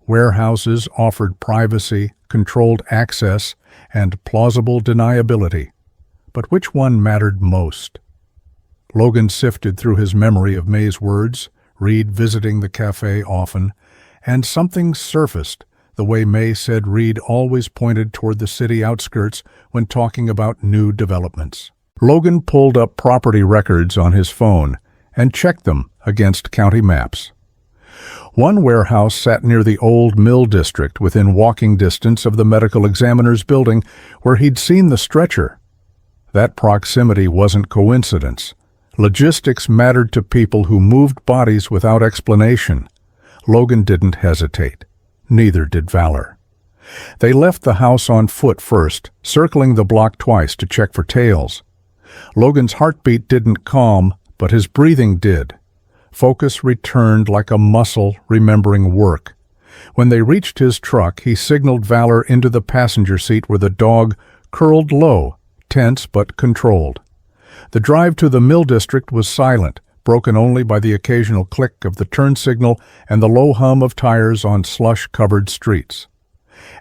Warehouses offered privacy, controlled access, and plausible deniability. But which one mattered most? Logan sifted through his memory of May's words, Reed visiting the cafe often, and something surfaced, the way May said Reed always pointed toward the city outskirts when talking about new developments. Logan pulled up property records on his phone and checked them against county maps. One warehouse sat near the old mill district within walking distance of the medical examiner's building where he'd seen the stretcher. That proximity wasn't coincidence. Logistics mattered to people who moved bodies without explanation. Logan didn't hesitate. Neither did Valor. They left the house on foot first, circling the block twice to check for tails. Logan's heartbeat didn't calm, but his breathing did. Focus returned like a muscle remembering work. When they reached his truck, he signaled Valor into the passenger seat where the dog curled low, tense but controlled. The drive to the mill district was silent, broken only by the occasional click of the turn signal and the low hum of tires on slush-covered streets.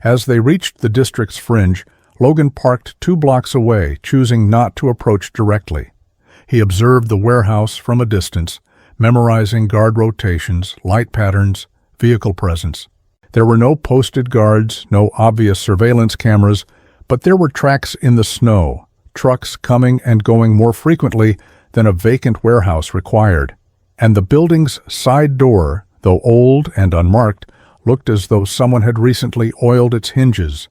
As they reached the district's fringe, Logan parked 2 blocks away, choosing not to approach directly. He observed the warehouse from a distance, memorizing guard rotations, light patterns, vehicle presence. There were no posted guards, no obvious surveillance cameras, but there were tracks in the snow, trucks coming and going more frequently than a vacant warehouse required. And the building's side door, though old and unmarked, looked as though someone had recently oiled its hinges.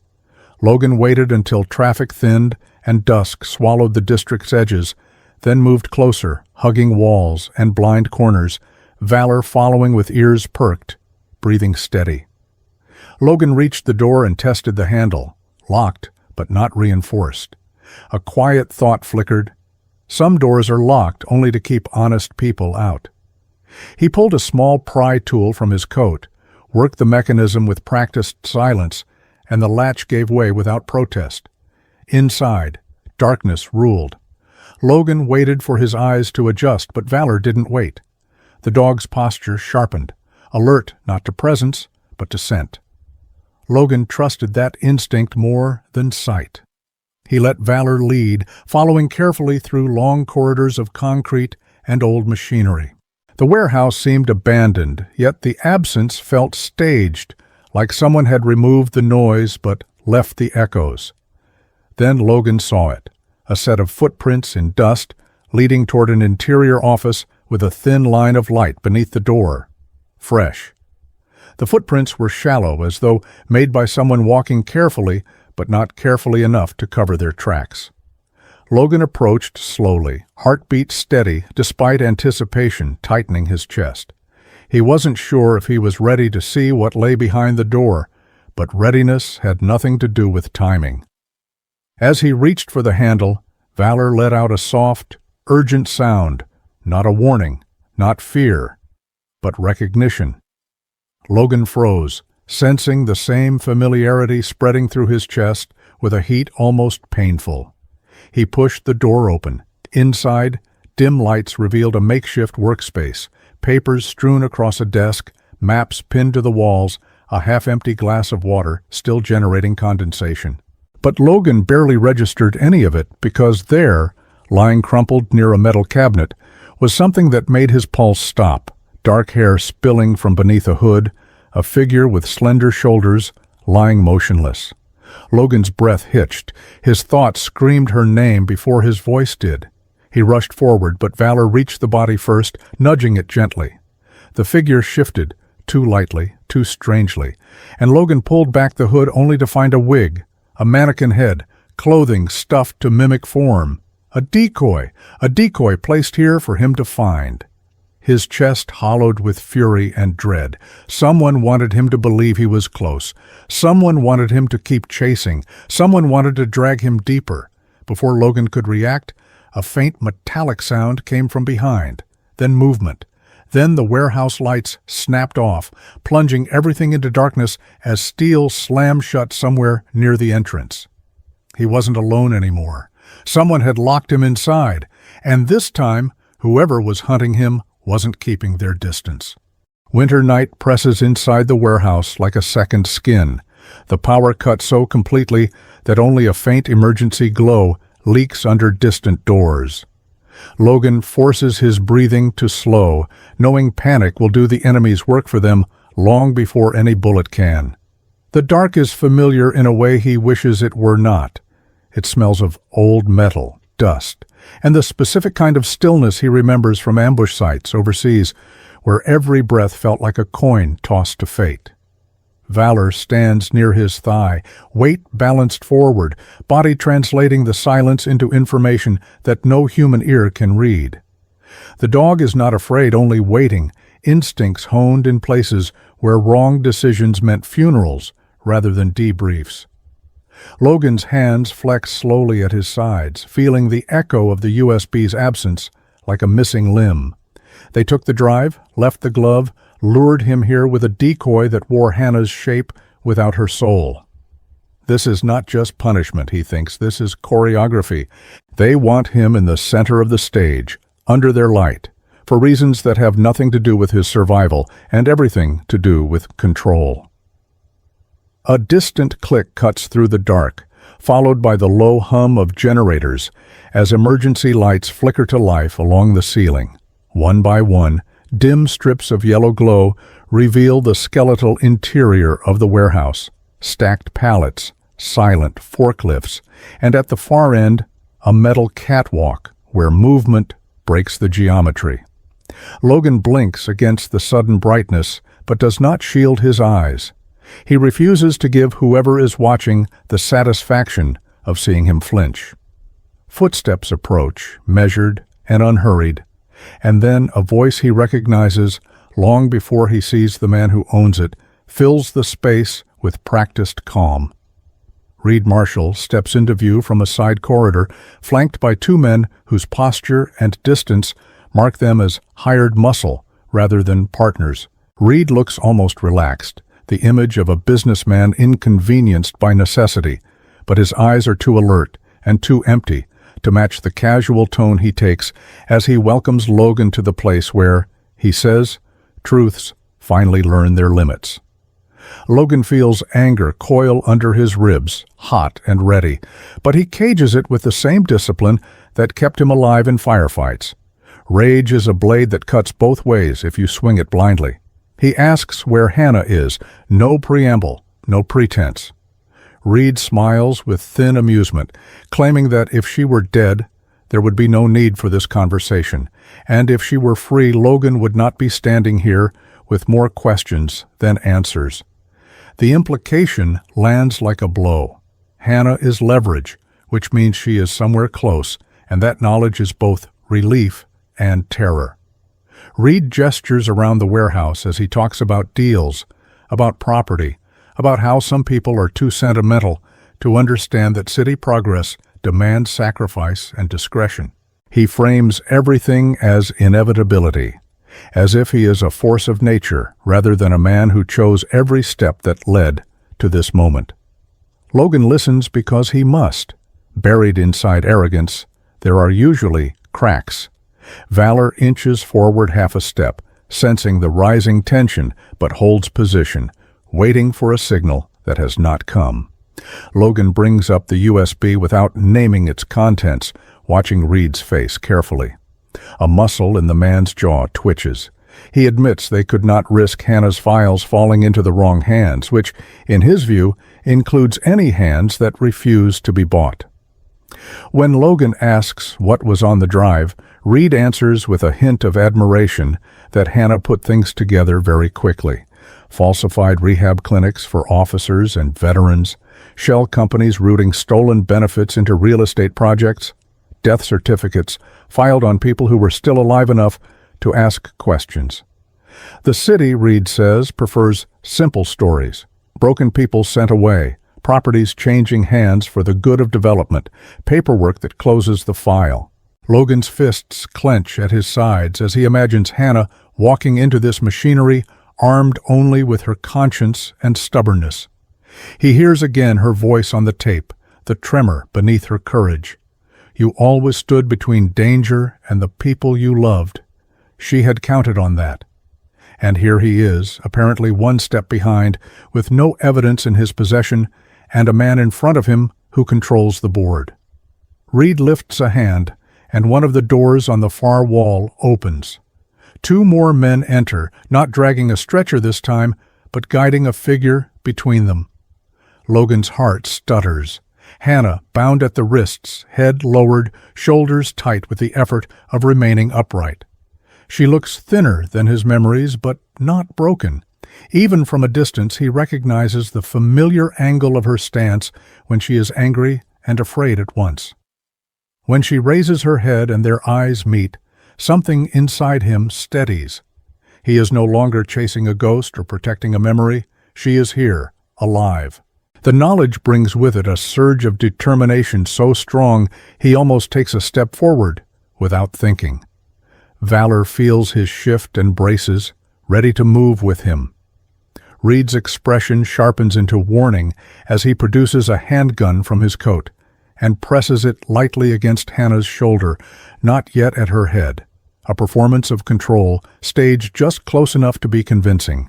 Logan waited until traffic thinned and dusk swallowed the district's edges, then moved closer, hugging walls and blind corners, Valor following with ears perked, breathing steady. Logan reached the door and tested the handle, locked but not reinforced. A quiet thought flickered. Some doors are locked only to keep honest people out. He pulled a small pry tool from his coat, worked the mechanism with practiced silence, and the latch gave way without protest. Inside, darkness ruled. Logan waited for his eyes to adjust, but Valor didn't wait. The dog's posture sharpened, alert not to presence, but to scent. Logan trusted that instinct more than sight. He let Valor lead, following carefully through long corridors of concrete and old machinery. The warehouse seemed abandoned, yet the absence felt staged, like someone had removed the noise but left the echoes. Then Logan saw it, a set of footprints in dust leading toward an interior office with a thin line of light beneath the door. Fresh. The footprints were shallow, as though made by someone walking carefully, but not carefully enough to cover their tracks. Logan approached slowly, heartbeat steady despite anticipation tightening his chest. He wasn't sure if he was ready to see what lay behind the door, but readiness had nothing to do with timing. As he reached for the handle, Valor let out a soft, urgent sound, not a warning, not fear, but recognition. Logan froze, sensing the same familiarity spreading through his chest with a heat almost painful. He pushed the door open. Inside, dim lights revealed a makeshift workspace, papers strewn across a desk, maps pinned to the walls, a half-empty glass of water still generating condensation. But Logan barely registered any of it because there, lying crumpled near a metal cabinet, was something that made his pulse stop, dark hair spilling from beneath a hood, a figure with slender shoulders lying motionless. Logan's breath hitched. His thoughts screamed her name before his voice did. He rushed forward, but Valor reached the body first, nudging it gently. The figure shifted, too lightly, too strangely, and Logan pulled back the hood only to find a wig, a mannequin head, clothing stuffed to mimic form. A decoy placed here for him to find. His chest hollowed with fury and dread. Someone wanted him to believe he was close. Someone wanted him to keep chasing. Someone wanted to drag him deeper. Before Logan could react, a faint metallic sound came from behind, then movement. Then the warehouse lights snapped off, plunging everything into darkness as steel slammed shut somewhere near the entrance. He wasn't alone anymore. Someone had locked him inside, and this time, whoever was hunting him wasn't keeping their distance. Winter night presses inside the warehouse like a second skin. The power cut so completely that only a faint emergency glow leaks under distant doors. Logan forces his breathing to slow, knowing panic will do the enemy's work for them long before any bullet can. The dark is familiar in a way he wishes it were not. It smells of old metal, dust, and the specific kind of stillness he remembers from ambush sites overseas, where every breath felt like a coin tossed to fate. Valor stands near his thigh, weight balanced forward, body translating the silence into information that no human ear can read. The dog is not afraid, only waiting, instincts honed in places where wrong decisions meant funerals rather than debriefs. Logan's hands flex slowly at his sides, feeling the echo of the USB's absence like a missing limb. They took the drive, left the glove, lured him here with a decoy that wore Hannah's shape without her soul. This is not just punishment, he thinks. This is choreography. They want him in the center of the stage, under their light, for reasons that have nothing to do with his survival and everything to do with control. A distant click cuts through the dark, followed by the low hum of generators as emergency lights flicker to life along the ceiling. One by one, dim strips of yellow glow reveal the skeletal interior of the warehouse, stacked pallets, silent forklifts, and at the far end, a metal catwalk where movement breaks the geometry. Logan blinks against the sudden brightness, but does not shield his eyes. He refuses to give whoever is watching the satisfaction of seeing him flinch. Footsteps approach, measured and unhurried, and then a voice he recognizes long before he sees the man who owns it fills the space with practiced calm. Reed Marshall steps into view from a side corridor, flanked by two men whose posture and distance mark them as hired muscle rather than partners. Reed looks almost relaxed, the image of a businessman inconvenienced by necessity, but his eyes are too alert and too empty to match the casual tone he takes as he welcomes Logan to the place where, he says, truths finally learn their limits. Logan feels anger coil under his ribs, hot and ready, but he cages it with the same discipline that kept him alive in firefights. Rage is a blade that cuts both ways if you swing it blindly. He asks where Hannah is, no preamble, no pretense. Reed smiles with thin amusement, claiming that if she were dead, there would be no need for this conversation, and if she were free, Logan would not be standing here with more questions than answers. The implication lands like a blow. Hannah is leverage, which means she is somewhere close, and that knowledge is both relief and terror. Reed gestures around the warehouse as he talks about deals, about property, about how some people are too sentimental to understand that city progress demands sacrifice and discretion. He frames everything as inevitability, as if he is a force of nature rather than a man who chose every step that led to this moment. Logan listens because he must. Buried inside arrogance, there are usually cracks. Valor inches forward half a step, sensing the rising tension, but holds position, waiting for a signal that has not come. Logan brings up the USB without naming its contents, watching Reed's face carefully. A muscle in the man's jaw twitches. He admits they could not risk Hannah's files falling into the wrong hands, which, in his view, includes any hands that refuse to be bought. When Logan asks what was on the drive, Reed answers with a hint of admiration that Hannah put things together very quickly. Falsified rehab clinics for officers and veterans, shell companies routing stolen benefits into real estate projects, death certificates filed on people who were still alive enough to ask questions. The city, Reed says, prefers simple stories, broken people sent away, properties changing hands for the good of development, paperwork that closes the file. Logan's fists clench at his sides as he imagines Hannah walking into this machinery armed only with her conscience and stubbornness. He hears again her voice on the tape, the tremor beneath her courage. You always stood between danger and the people you loved. She had counted on that. And here he is, apparently one step behind, with no evidence in his possession, and a man in front of him who controls the board. Reed lifts a hand, and one of the doors on the far wall opens. 2 more men enter, not dragging a stretcher this time, but guiding a figure between them. Logan's heart stutters. Hannah, bound at the wrists, head lowered, shoulders tight with the effort of remaining upright. She looks thinner than his memories, but not broken. Even from a distance, he recognizes the familiar angle of her stance when she is angry and afraid at once. When she raises her head and their eyes meet, something inside him steadies. He is no longer chasing a ghost or protecting a memory. She is here, alive. The knowledge brings with it a surge of determination so strong he almost takes a step forward without thinking. Valor feels his shift and braces, ready to move with him. Reed's expression sharpens into warning as he produces a handgun from his coat and presses it lightly against Hannah's shoulder, not yet at her head. A performance of control, staged just close enough to be convincing.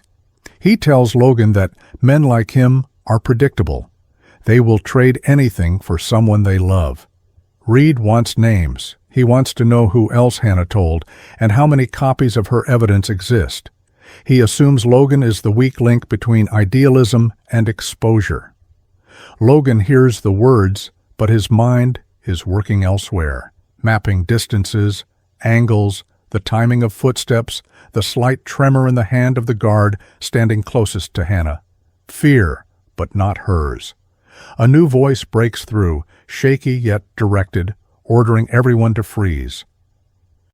He tells Logan that men like him are predictable. They will trade anything for someone they love. Reed wants names. He wants to know who else Hannah told and how many copies of her evidence exist. He assumes Logan is the weak link between idealism and exposure. Logan hears the words, but his mind is working elsewhere, mapping distances, angles, the timing of footsteps, the slight tremor in the hand of the guard standing closest to Hannah. Fear, but not hers. A new voice breaks through, shaky yet directed, ordering everyone to freeze.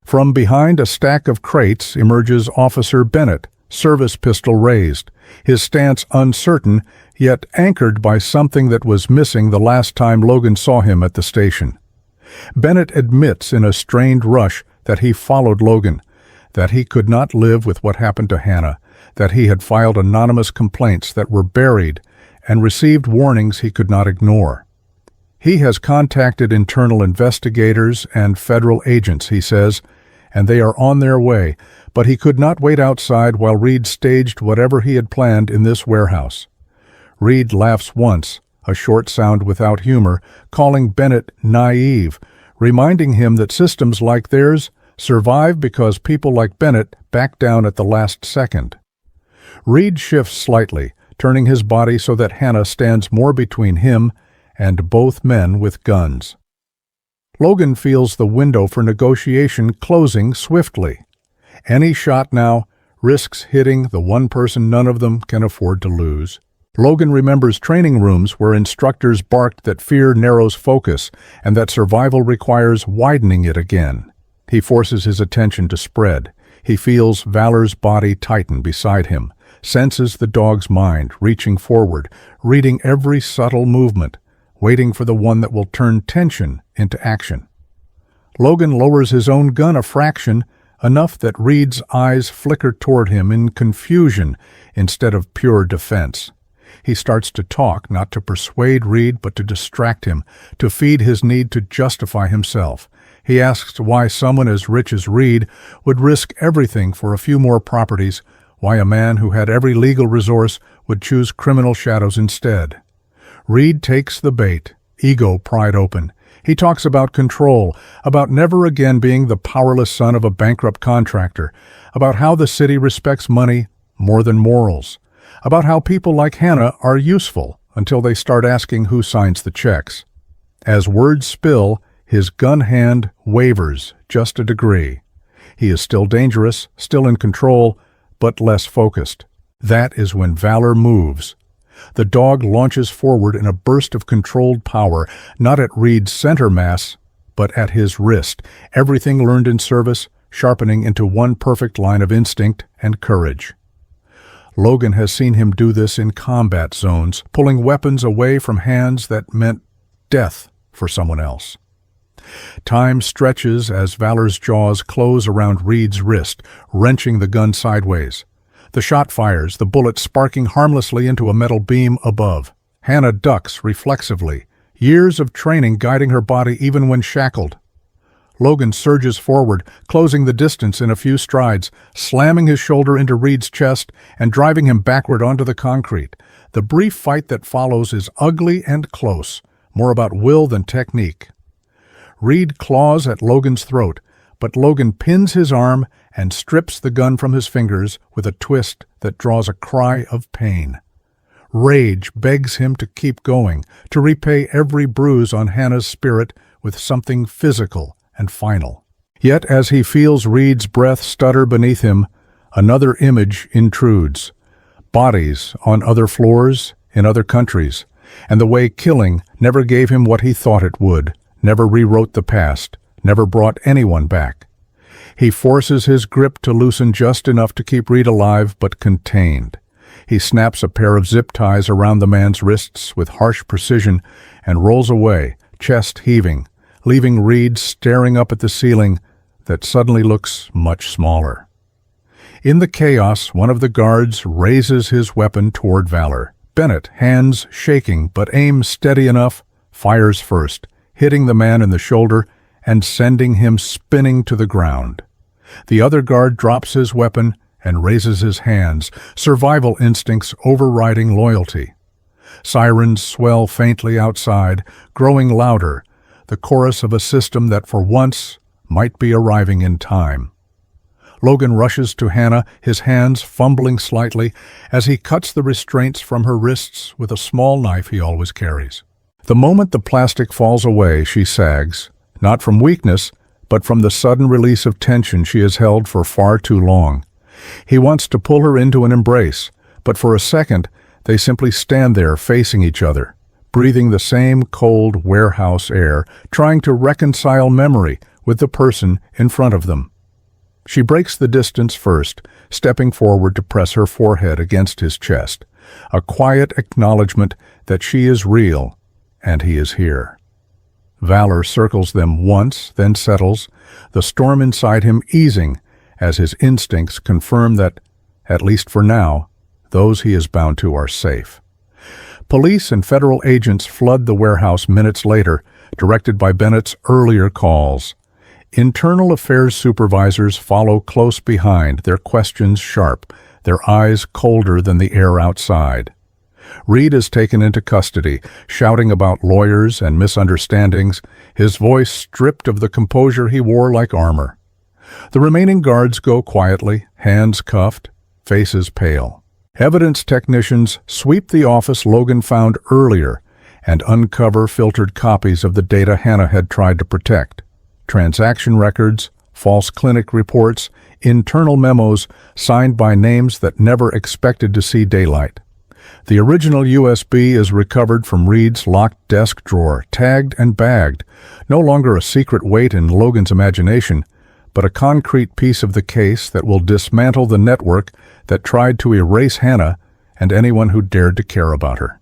From behind a stack of crates emerges Officer Bennett, service pistol raised, his stance uncertain, yet anchored by something that was missing the last time Logan saw him at the station. Bennett admits in a strained rush that he followed Logan, that he could not live with what happened to Hannah, that he had filed anonymous complaints that were buried and received warnings he could not ignore. He has contacted internal investigators and federal agents, he says, and they are on their way, but he could not wait outside while Reed staged whatever he had planned in this warehouse. Reed laughs once, a short sound without humor, calling Bennett naive, reminding him that systems like theirs survive because people like Bennett back down at the last second. Reed shifts slightly, turning his body so that Hannah stands more between him and both men with guns. Logan feels the window for negotiation closing swiftly. Any shot now risks hitting the one person none of them can afford to lose. Logan remembers training rooms where instructors barked that fear narrows focus and that survival requires widening it again. He forces his attention to spread. He feels Valor's body tighten beside him, senses the dog's mind reaching forward, reading every subtle movement, waiting for the one that will turn tension into action. Logan lowers his own gun a fraction, enough that Reed's eyes flicker toward him in confusion instead of pure defense. He starts to talk, not to persuade Reed, but to distract him, to feed his need to justify himself. He asks why someone as rich as Reed would risk everything for a few more properties, why a man who had every legal resource would choose criminal shadows instead. Reed takes the bait, ego pried open. He talks about control, about never again being the powerless son of a bankrupt contractor, about how the city respects money more than morals, about how people like Hannah are useful until they start asking who signs the checks. As words spill, his gun hand wavers just a degree. He is still dangerous, still in control, but less focused. That is when Valor moves. The dog launches forward in a burst of controlled power, not at Reed's center mass, but at his wrist, everything learned in service sharpening into one perfect line of instinct and courage. Logan has seen him do this in combat zones, pulling weapons away from hands that meant death for someone else. Time stretches as Valor's jaws close around Reed's wrist, wrenching the gun sideways. The shot fires, the bullet sparking harmlessly into a metal beam above. Hannah ducks reflexively, years of training guiding her body even when shackled. Logan surges forward, closing the distance in a few strides, slamming his shoulder into Reed's chest and driving him backward onto the concrete. The brief fight that follows is ugly and close, more about will than technique. Reed claws at Logan's throat, but Logan pins his arm and strips the gun from his fingers with a twist that draws a cry of pain. Rage begs him to keep going, to repay every bruise on Hannah's spirit with something physical and final. Yet as he feels Reed's breath stutter beneath him, another image intrudes. Bodies on other floors, in other countries, and the way killing never gave him what he thought it would, never rewrote the past, never brought anyone back. He forces his grip to loosen just enough to keep Reed alive but contained. He snaps a pair of zip ties around the man's wrists with harsh precision and rolls away, chest heaving, leaving Reed staring up at the ceiling that suddenly looks much smaller. In the chaos, one of the guards raises his weapon toward Valor. Bennett, hands shaking but aim steady enough, fires first, hitting the man in the shoulder and sending him spinning to the ground. The other guard drops his weapon and raises his hands, survival instincts overriding loyalty. Sirens swell faintly outside, growing louder, the chorus of a system that for once might be arriving in time. Logan rushes to Hannah, his hands fumbling slightly as he cuts the restraints from her wrists with a small knife he always carries. The moment the plastic falls away, she sags, not from weakness, but from the sudden release of tension she has held for far too long. He wants to pull her into an embrace, but for a second they simply stand there facing each other, breathing the same cold warehouse air, trying to reconcile memory with the person in front of them. She breaks the distance first, stepping forward to press her forehead against his chest, a quiet acknowledgement that she is real and he is here. Valor circles them once, then settles, the storm inside him easing as his instincts confirm that, at least for now, those he is bound to are safe. Police and federal agents flood the warehouse minutes later, directed by Bennett's earlier calls. Internal affairs supervisors follow close behind, their questions sharp, their eyes colder than the air outside. Reed is taken into custody, shouting about lawyers and misunderstandings, his voice stripped of the composure he wore like armor. The remaining guards go quietly, hands cuffed, faces pale. Evidence technicians sweep the office Logan found earlier and uncover filtered copies of the data Hannah had tried to protect. Transaction records, false clinic reports, internal memos signed by names that never expected to see daylight. The original USB is recovered from Reed's locked desk drawer, tagged and bagged, no longer a secret weight in Logan's imagination, but a concrete piece of the case that will dismantle the network that tried to erase Hannah and anyone who dared to care about her.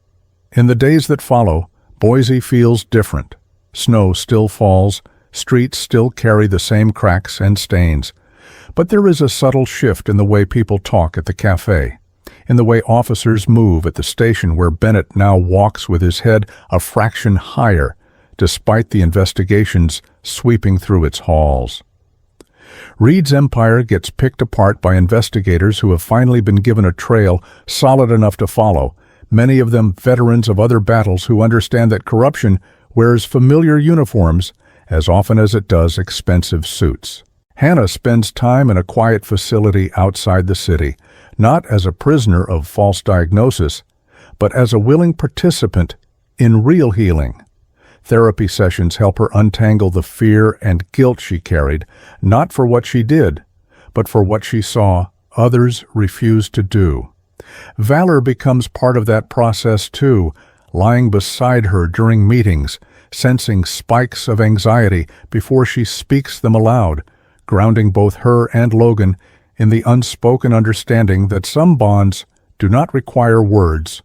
In the days that follow, Boise feels different. Snow still falls, streets still carry the same cracks and stains, but there is a subtle shift in the way people talk at the cafe, in the way officers move at the station where Bennett now walks with his head a fraction higher, despite the investigations sweeping through its halls. Reed's empire gets picked apart by investigators who have finally been given a trail solid enough to follow, many of them veterans of other battles who understand that corruption wears familiar uniforms as often as it does expensive suits. Hannah spends time in a quiet facility outside the city, not as a prisoner of false diagnosis, but as a willing participant in real healing. Therapy sessions help her untangle the fear and guilt she carried, not for what she did, but for what she saw others refused to do. Valor becomes part of that process too, lying beside her during meetings, sensing spikes of anxiety before she speaks them aloud, grounding both her and Logan in the unspoken understanding that some bonds do not require words.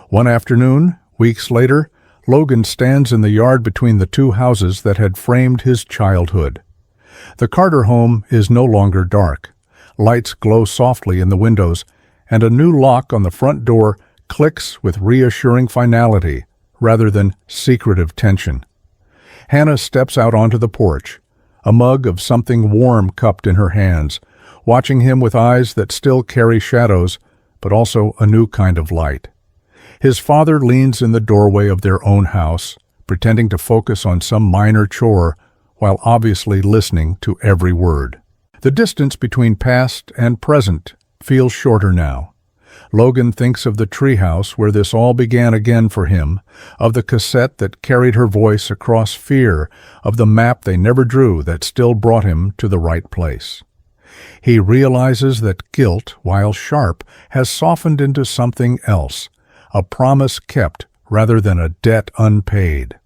One afternoon, weeks later, Logan stands in the yard between the two houses that had framed his childhood. The Carter home is no longer dark. Lights glow softly in the windows, and a new lock on the front door clicks with reassuring finality rather than secretive tension. Hannah steps out onto the porch, a mug of something warm cupped in her hands, watching him with eyes that still carry shadows, but also a new kind of light. His father leans in the doorway of their own house, pretending to focus on some minor chore while obviously listening to every word. The distance between past and present feels shorter now. Logan thinks of the treehouse where this all began again for him, of the cassette that carried her voice across fear, of the map they never drew that still brought him to the right place. He realizes that guilt, while sharp, has softened into something else, a promise kept rather than a debt unpaid.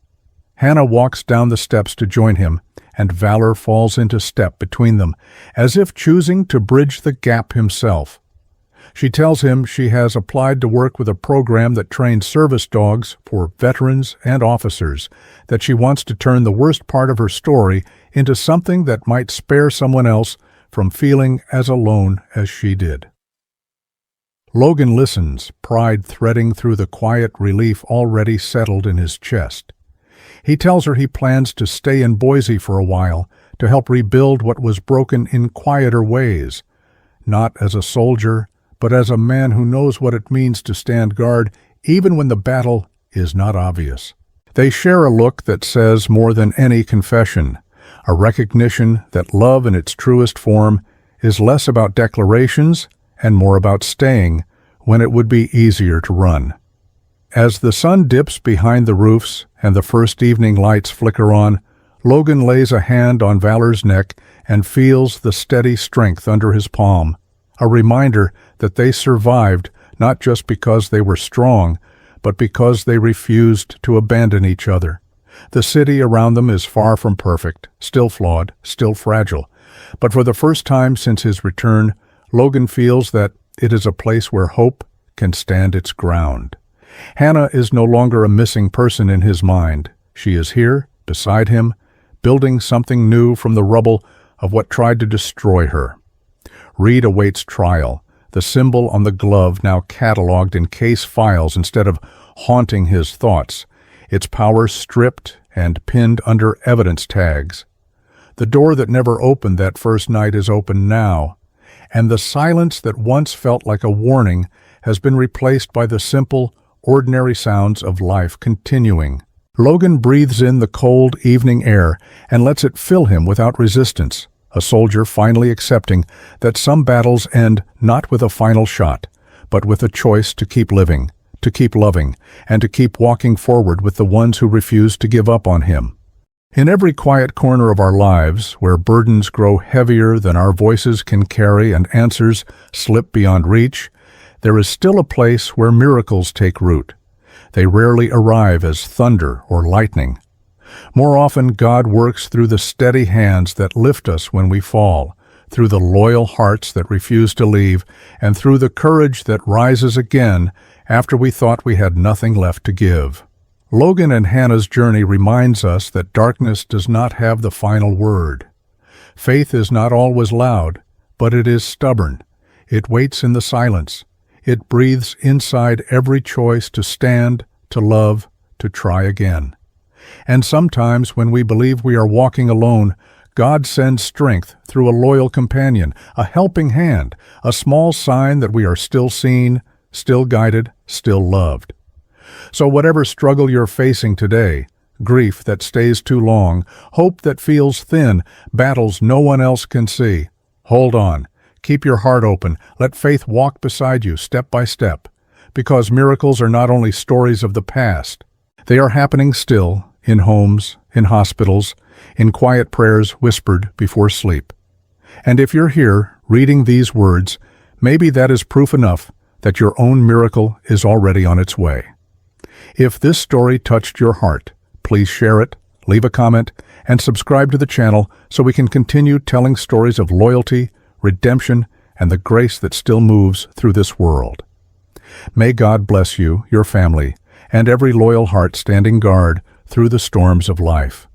Hannah walks down the steps to join him, and Valor falls into step between them, as if choosing to bridge the gap himself. She tells him she has applied to work with a program that trains service dogs for veterans and officers, that she wants to turn the worst part of her story into something that might spare someone else from feeling as alone as she did. Logan listens, pride threading through the quiet relief already settled in his chest. He tells her he plans to stay in Boise for a while to help rebuild what was broken in quieter ways, not as a soldier, but as a man who knows what it means to stand guard even when the battle is not obvious. They share a look that says more than any confession, a recognition that love in its truest form is less about declarations and more about staying when it would be easier to run. As the sun dips behind the roofs and the first evening lights flicker on, Logan lays a hand on Valor's neck and feels the steady strength under his palm, a reminder that they survived not just because they were strong, but because they refused to abandon each other. The city around them is far from perfect, still flawed, still fragile, but for the first time since his return, Logan feels that it is a place where hope can stand its ground. Hannah is no longer a missing person in his mind. She is here, beside him, building something new from the rubble of what tried to destroy her. Reed awaits trial, the symbol on the glove now cataloged in case files instead of haunting his thoughts, its power stripped and pinned under evidence tags. The door that never opened that first night is open now, and the silence that once felt like a warning has been replaced by the simple, ordinary sounds of life continuing. Logan breathes in the cold evening air and lets it fill him without resistance, a soldier finally accepting that some battles end not with a final shot, but with a choice to keep living, to keep loving, and to keep walking forward with the ones who refuse to give up on him. In every quiet corner of our lives, where burdens grow heavier than our voices can carry and answers slip beyond reach, there is still a place where miracles take root. They rarely arrive as thunder or lightning. More often, God works through the steady hands that lift us when we fall, through the loyal hearts that refuse to leave, and through the courage that rises again after we thought we had nothing left to give. Logan and Hannah's journey reminds us that darkness does not have the final word. Faith is not always loud, but it is stubborn. It waits in the silence. It breathes inside every choice to stand, to love, to try again. And sometimes when we believe we are walking alone, God sends strength through a loyal companion, a helping hand, a small sign that we are still seen, still guided, still loved. So whatever struggle you're facing today, grief that stays too long, hope that feels thin, battles no one else can see, hold on. Keep your heart open. Let faith walk beside you step by step, because miracles are not only stories of the past. They are happening still, in homes, in hospitals, in quiet prayers whispered before sleep. And if you're here reading these words, maybe that is proof enough that your own miracle is already on its way. If this story touched your heart, please share it, leave a comment, and subscribe to the channel so we can continue telling stories of loyalty, redemption, and the grace that still moves through this world. May God bless you, your family, and every loyal heart standing guard through the storms of life.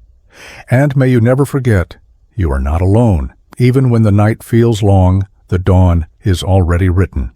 And may you never forget, you are not alone. Even when the night feels long, the dawn is already written.